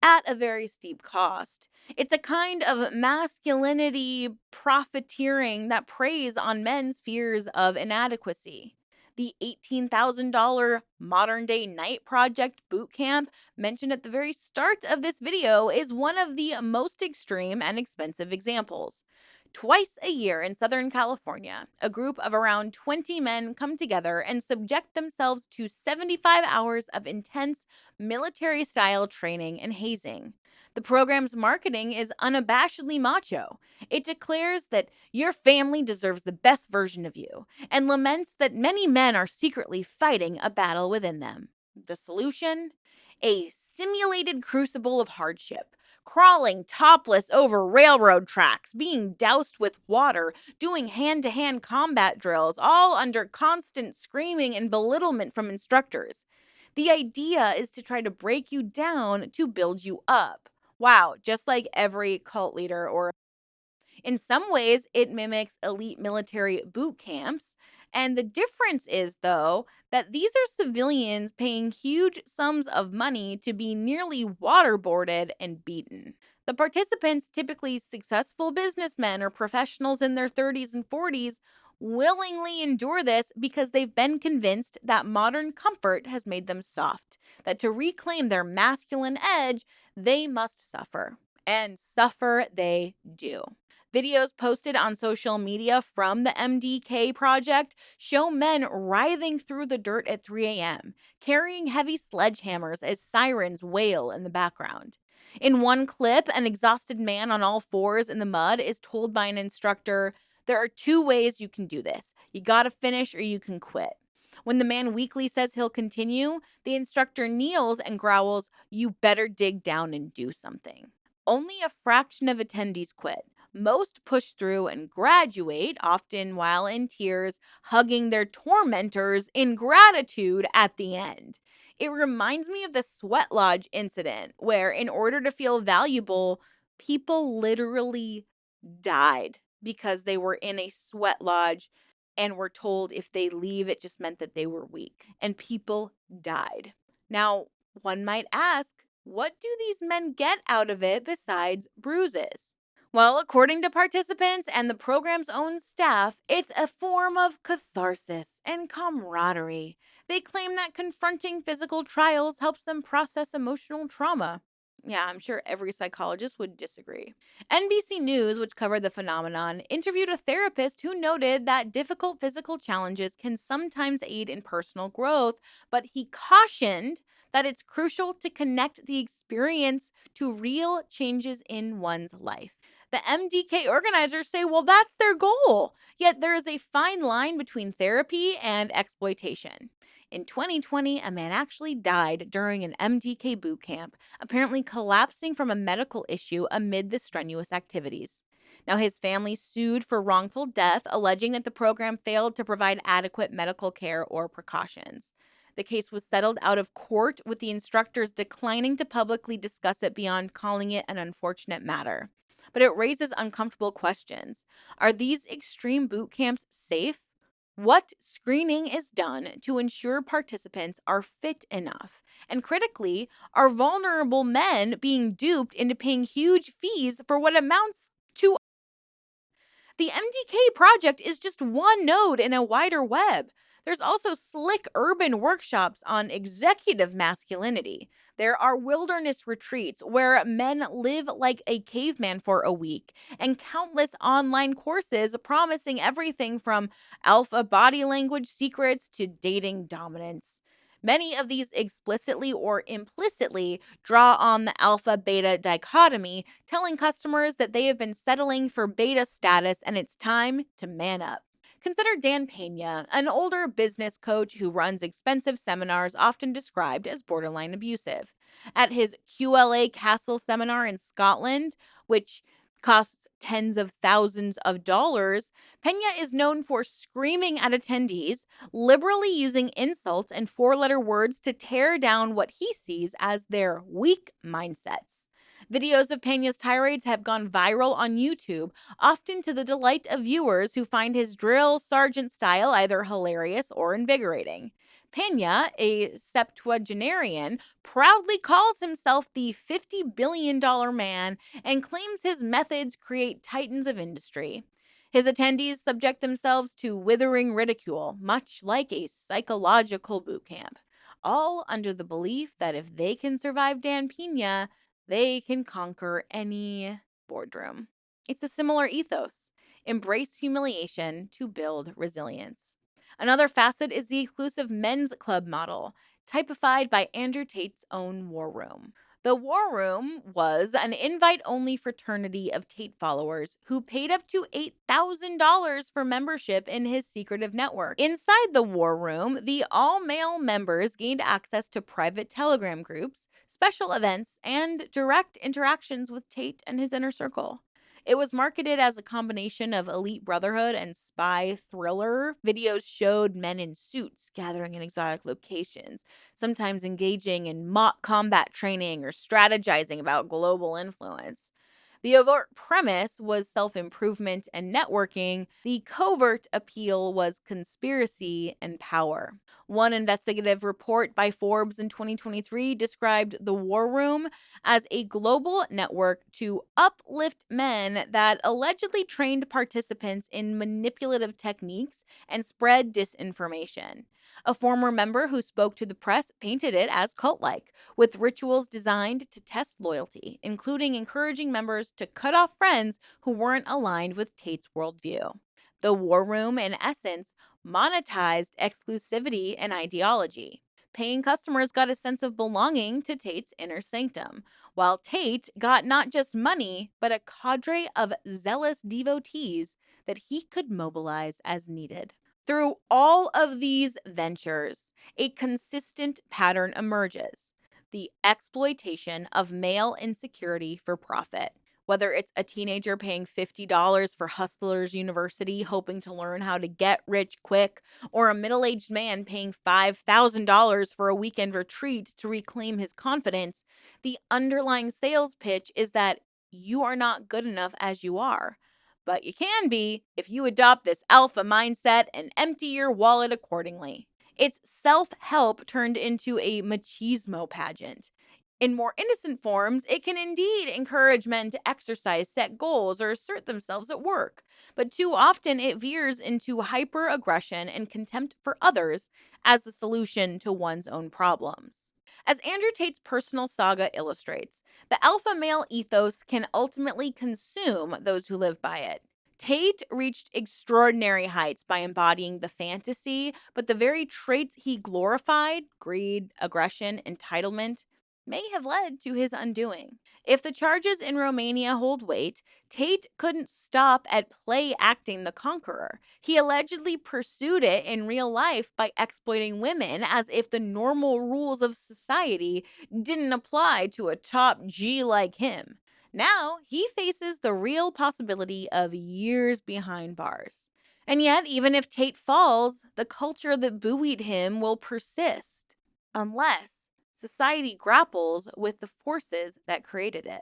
Speaker 1: at a very steep cost. It's a kind of masculinity profiteering that preys on men's fears of inadequacy. The $18,000 modern day night project bootcamp mentioned at the very start of this video is one of the most extreme and expensive examples. Twice a year in Southern California, a group of around 20 men come together and subject themselves to 75 hours of intense military style training and hazing. The program's marketing is unabashedly macho. It declares that your family deserves the best version of you and laments that many men are secretly fighting a battle within them. The solution? A simulated crucible of hardship. Crawling topless over railroad tracks, being doused with water, doing hand to hand combat drills, all under constant screaming and belittlement from instructors. The idea is to try to break you down to build you up. Wow, just like every cult leader or in some ways, it mimics elite military boot camps. And the difference is, though, that these are civilians paying huge sums of money to be nearly waterboarded and beaten. The participants, typically successful businessmen or professionals in their 30s and 40s, willingly endure this because they've been convinced that modern comfort has made them soft, that to reclaim their masculine edge, they must suffer. And suffer they do. Videos posted on social media from the MDK project show men writhing through the dirt at 3 a.m., carrying heavy sledgehammers as sirens wail in the background. In one clip, an exhausted man on all fours in the mud is told by an instructor, "There are two ways you can do this. You gotta finish or you can quit." When the man weakly says he'll continue, the instructor kneels and growls, "You better dig down and do something." Only a fraction of attendees quit. Most push through and graduate, often while in tears, hugging their tormentors in gratitude at the end. It reminds me of the sweat lodge incident, where in order to feel valuable, people literally died because they were in a sweat lodge and were told if they leave, it just meant that they were weak. And people died. Now, one might ask, what do these men get out of it besides bruises? Well, according to participants and the program's own staff, it's a form of catharsis and camaraderie. They claim that confronting physical trials helps them process emotional trauma. Yeah, I'm sure every psychologist would disagree. NBC News, which covered the phenomenon, interviewed a therapist who noted that difficult physical challenges can sometimes aid in personal growth, but he cautioned that it's crucial to connect the experience to real changes in one's life. The MDK organizers say, well, that's their goal. Yet there is a fine line between therapy and exploitation. In 2020, a man actually died during an MDK boot camp, apparently collapsing from a medical issue amid the strenuous activities. Now, his family sued for wrongful death, alleging that the program failed to provide adequate medical care or precautions. The case was settled out of court, with the instructors declining to publicly discuss it beyond calling it an unfortunate matter. But it raises uncomfortable questions. Are these extreme boot camps safe? What screening is done to ensure participants are fit enough? And critically, are vulnerable men being duped into paying huge fees for what amounts to the MDK project is just one node in a wider web. There's also slick urban workshops on executive masculinity. There are wilderness retreats where men live like a caveman for a week, and countless online courses promising everything from alpha body language secrets to dating dominance. Many of these explicitly or implicitly draw on the alpha beta dichotomy, telling customers that they have been settling for beta status and it's time to man up. Consider Dan Pena, an older business coach who runs expensive seminars often described as borderline abusive. At his QLA Castle seminar in Scotland, which costs tens of thousands of dollars, Pena is known for screaming at attendees, liberally using insults and four-letter words to tear down what he sees as their weak mindsets. Videos of Pena's tirades have gone viral on YouTube, often to the delight of viewers who find his drill sergeant style either hilarious or invigorating. Pena, a septuagenarian, proudly calls himself the $50 billion man and claims his methods create titans of industry. His attendees subject themselves to withering ridicule, much like a psychological boot camp, all under the belief that if they can survive Dan Pena, they can conquer any boardroom. It's a similar ethos. Embrace humiliation to build resilience. Another facet is the exclusive men's club model, typified by Andrew Tate's own War Room. The War Room was an invite only fraternity of Tate followers who paid up to $8,000 for membership in his secretive network. Inside the War Room, the all male members gained access to private Telegram groups, special events, and direct interactions with Tate and his inner circle. It was marketed as a combination of elite brotherhood and spy thriller. Videos showed men in suits gathering in exotic locations, sometimes engaging in mock combat training or strategizing about global influence. The overt premise was self improvement and networking. The covert appeal was conspiracy and power. One investigative report by Forbes in 2023 described the War Room as a global network to uplift men that allegedly trained participants in manipulative techniques and spread disinformation. A former member who spoke to the press painted it as cult like, with rituals designed to test loyalty, including encouraging members to cut off friends who weren't aligned with Tate's worldview. The War Room, in essence, monetized exclusivity and ideology. Paying customers got a sense of belonging to Tate's inner sanctum, while Tate got not just money, but a cadre of zealous devotees that he could mobilize as needed. Through all of these ventures, a consistent pattern emerges: the exploitation of male insecurity for profit. Whether it's a teenager paying $50 for Hustlers University hoping to learn how to get rich quick, or a middle aged man paying $5,000 for a weekend retreat to reclaim his confidence, the underlying sales pitch is that you are not good enough as you are. But you can be if you adopt this alpha mindset and empty your wallet accordingly. It's self-help turned into a machismo pageant. In more innocent forms, it can indeed encourage men to exercise, set goals, or assert themselves at work. But too often it veers into hyper-aggression and contempt for others as the solution to one's own problems. As Andrew Tate's personal saga illustrates, the alpha male ethos can ultimately consume those who live by it. Tate reached extraordinary heights by embodying the fantasy, but the very traits he glorified, greed, aggression, entitlement, may have led to his undoing. If the charges in Romania hold weight, Tate couldn't stop at play acting the conqueror. He allegedly pursued it in real life by exploiting women as if the normal rules of society didn't apply to a top G like him. Now, he faces the real possibility of years behind bars. And yet, even if Tate falls, the culture that buoyed him will persist. unless society grapples with the forces that created it.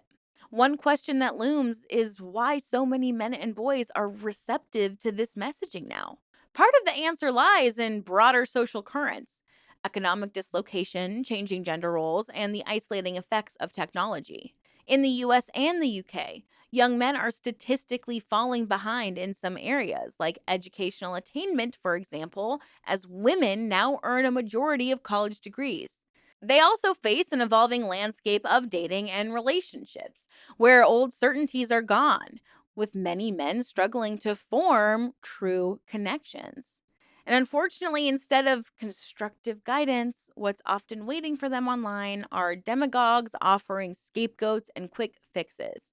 Speaker 1: One question that looms is why so many men and boys are receptive to this messaging now. Part of the answer lies in broader social currents, economic dislocation, changing gender roles, and the isolating effects of technology. In the US and the UK, young men are statistically falling behind in some areas, like educational attainment, for example, as women now earn a majority of college degrees. They also face an evolving landscape of dating and relationships, where old certainties are gone, with many men struggling to form true connections. And unfortunately, instead of constructive guidance, what's often waiting for them online are demagogues offering scapegoats and quick fixes.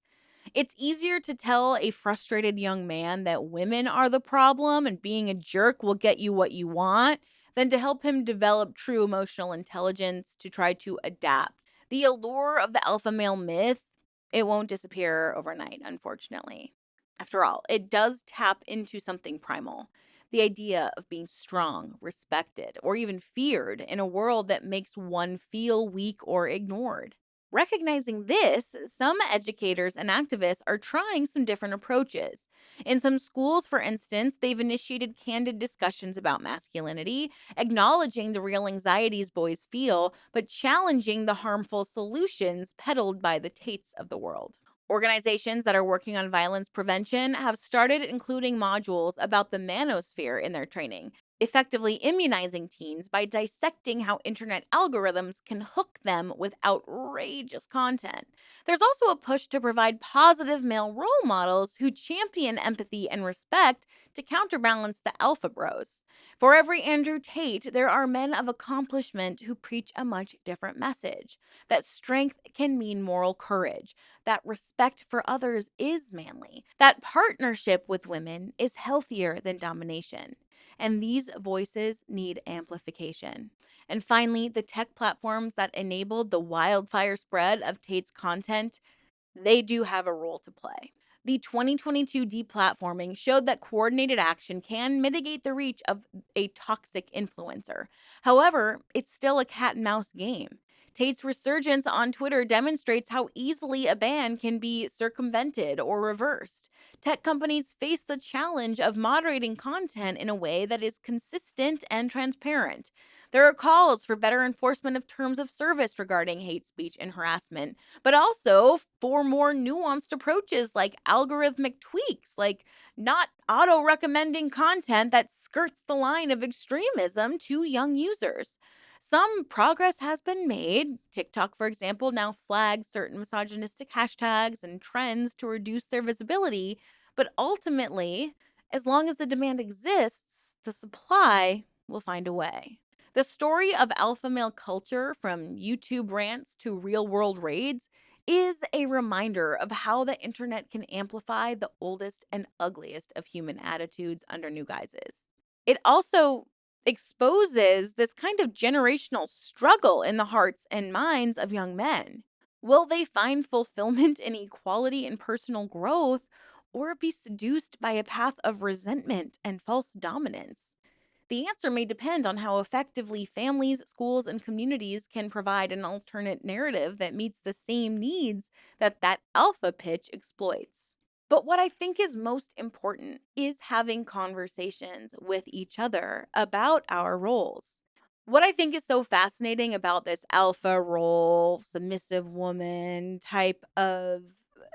Speaker 1: It's easier to tell a frustrated young man that women are the problem and being a jerk will get you what you want than to help him develop true emotional intelligence to try to adapt. The allure of the alpha male myth, it won't disappear overnight, unfortunately. After all, it does tap into something primal. The idea of being strong, respected, or even feared in a world that makes one feel weak or ignored. Recognizing this, some educators and activists are trying some different approaches. In some schools, for instance, they've initiated candid discussions about masculinity, acknowledging the real anxieties boys feel, but challenging the harmful solutions peddled by the Tates of the world. Organizations that are working on violence prevention have started including modules about the manosphere in their training, effectively immunizing teens by dissecting how internet algorithms can hook them with outrageous content. There's also a push to provide positive male role models who champion empathy and respect to counterbalance the alpha bros. For every Andrew Tate, there are men of accomplishment who preach a much different message that strength can mean moral courage, that respect for others is manly, that partnership with women is healthier than domination. And these voices need amplification. And finally, the tech platforms that enabled the wildfire spread of Tate's content, they do have a role to play. The 2022 deplatforming showed that coordinated action can mitigate the reach of a toxic influencer. However, it's still a cat and mouse game. Tate's resurgence on Twitter demonstrates how easily a ban can be circumvented or reversed. Tech companies face the challenge of moderating content in a way that is consistent and transparent. There are calls for better enforcement of terms of service regarding hate speech and harassment, but also for more nuanced approaches like algorithmic tweaks, like not auto recommending content that skirts the line of extremism to young users. Some progress has been made. TikTok, for example, now flags certain misogynistic hashtags and trends to reduce their visibility. But ultimately, as long as the demand exists, the supply will find a way. The story of alpha male culture, from YouTube rants to real world raids, is a reminder of how the internet can amplify the oldest and ugliest of human attitudes under new guises. It also exposes this kind of generational struggle in the hearts and minds of young men. Will they find fulfillment in equality and personal growth, or be seduced by a path of resentment and false dominance? The answer may depend on how effectively families, schools, and communities can provide an alternate narrative that meets the same needs that alpha pitch exploits. But what I think is most important is having conversations with each other about our roles. What I think is so fascinating about this alpha role, submissive woman type of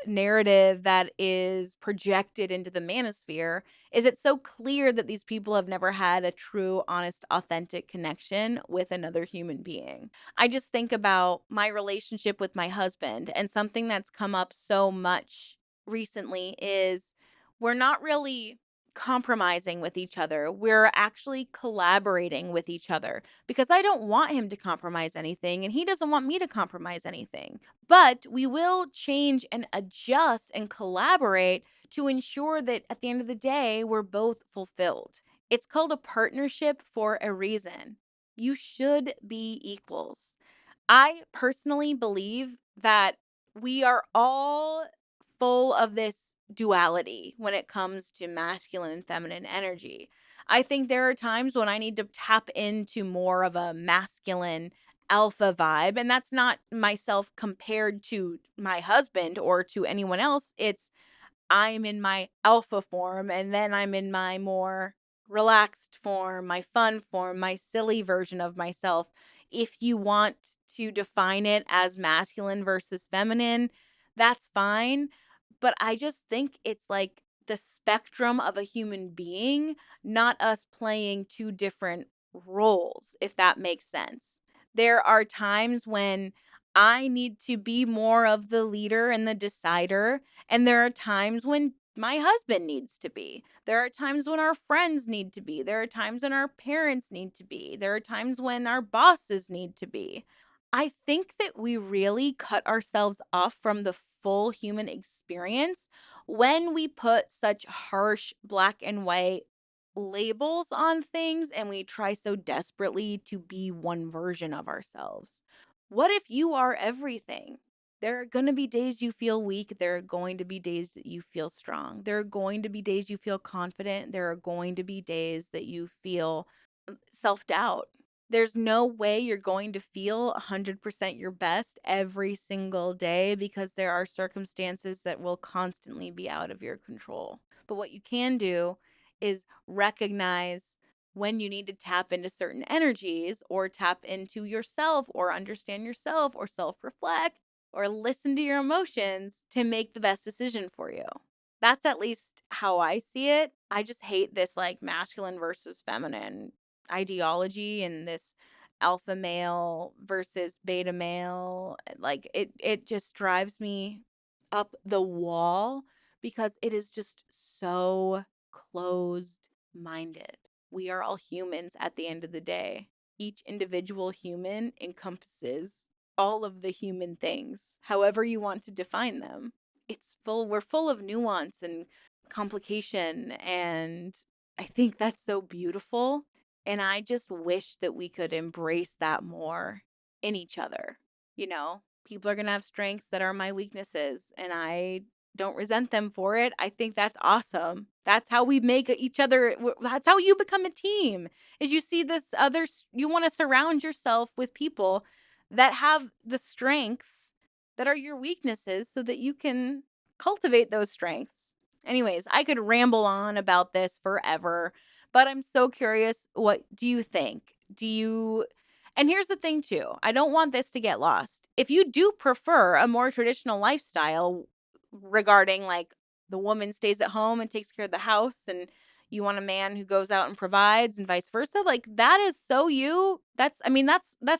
Speaker 1: narrative that is projected into the manosphere is it's so clear that these people have never had a true, honest, authentic connection with another human being. I just think about my relationship with my husband, and something that's come up so much recently is we're not really compromising with each other. We're actually collaborating with each other because I don't want him to compromise anything and he doesn't want me to compromise anything. But we will change and adjust and collaborate to ensure that at the end of the day, we're both fulfilled. It's called a partnership for a reason. You should be equals. I personally believe that we are all full of this duality when it comes to masculine and feminine energy. I think there are times when I need to tap into more of a masculine alpha vibe. And that's not myself compared to my husband or to anyone else. It's I'm in my alpha form, and then I'm in my more relaxed form, my fun form, my silly version of myself. If you want to define it as masculine versus feminine, that's fine. But I just think it's like the spectrum of a human being, not us playing two different roles, if that makes sense. There are times when I need to be more of the leader and the decider, and there are times when my husband needs to be. There are times when our friends need to be. There are times when our parents need to be. There are times when our bosses need to be. I think that we really cut ourselves off from the full human experience when we put such harsh black and white labels on things and we try so desperately to be one version of ourselves. What if you are everything? There are going to be days you feel weak. There are going to be days that you feel strong. There are going to be days you feel confident. There are going to be days that you feel self doubt. There's no way you're going to feel 100% your best every single day because there are circumstances that will constantly be out of your control. But what you can do is recognize when you need to tap into certain energies or tap into yourself or understand yourself or self reflect or listen to your emotions to make the best decision for you. That's at least how I see it. I just hate this like masculine versus feminine ideology and this alpha male versus beta male. Like it just drives me up the wall because it is just so closed minded. We are all humans at the end of the day. Each individual human encompasses all of the human things, however you want to define them. We're full of nuance and complication, and I think that's so beautiful. And I just wish that we could embrace that more in each other. People are going to have strengths that are my weaknesses, and I don't resent them for it. I think that's awesome. That's how we make each other. That's how you become a team. Is you see this others, you want to surround yourself with people that have the strengths that are your weaknesses so that you can cultivate those strengths. Anyways, I could ramble on about this forever, but I'm so curious, what do you think? And here's the thing too, I don't want this to get lost. If you do prefer a more traditional lifestyle regarding like the woman stays at home and takes care of the house and you want a man who goes out and provides and vice versa, like that is so you. That's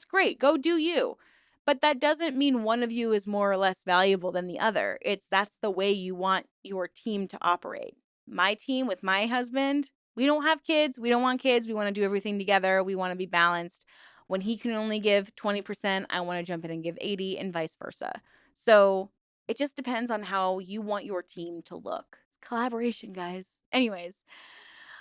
Speaker 1: great. Go do you. But that doesn't mean one of you is more or less valuable than the other. That's the way you want your team to operate. My team with my husband, we don't have kids. We don't want kids. We want to do everything together. We want to be balanced. When he can only give 20%, I want to jump in and give 80 and vice versa. So it just depends on how you want your team to look. It's collaboration, guys. Anyways,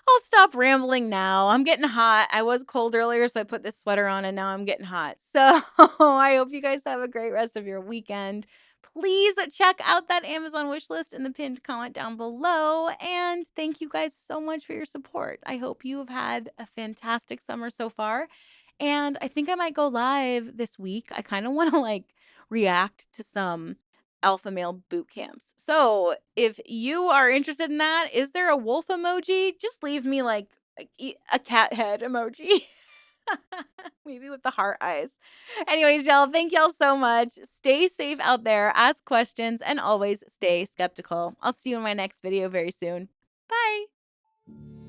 Speaker 1: I'll stop rambling now. I'm getting hot. I was cold earlier, so I put this sweater on, and now I'm getting hot. So I hope you guys have a great rest of your weekend. Please check out that Amazon wish list in the pinned comment down below. And thank you guys so much for your support. I hope you have had a fantastic summer so far. And I think I might go live this week. I kind of want to react to some alpha male boot camps. So if you are interested in that, is there a wolf emoji? Just leave me a cat head emoji. Maybe with the heart eyes. Anyways, y'all, thank y'all so much. Stay safe out there, ask questions, and always stay skeptical. I'll see you in my next video very soon. Bye.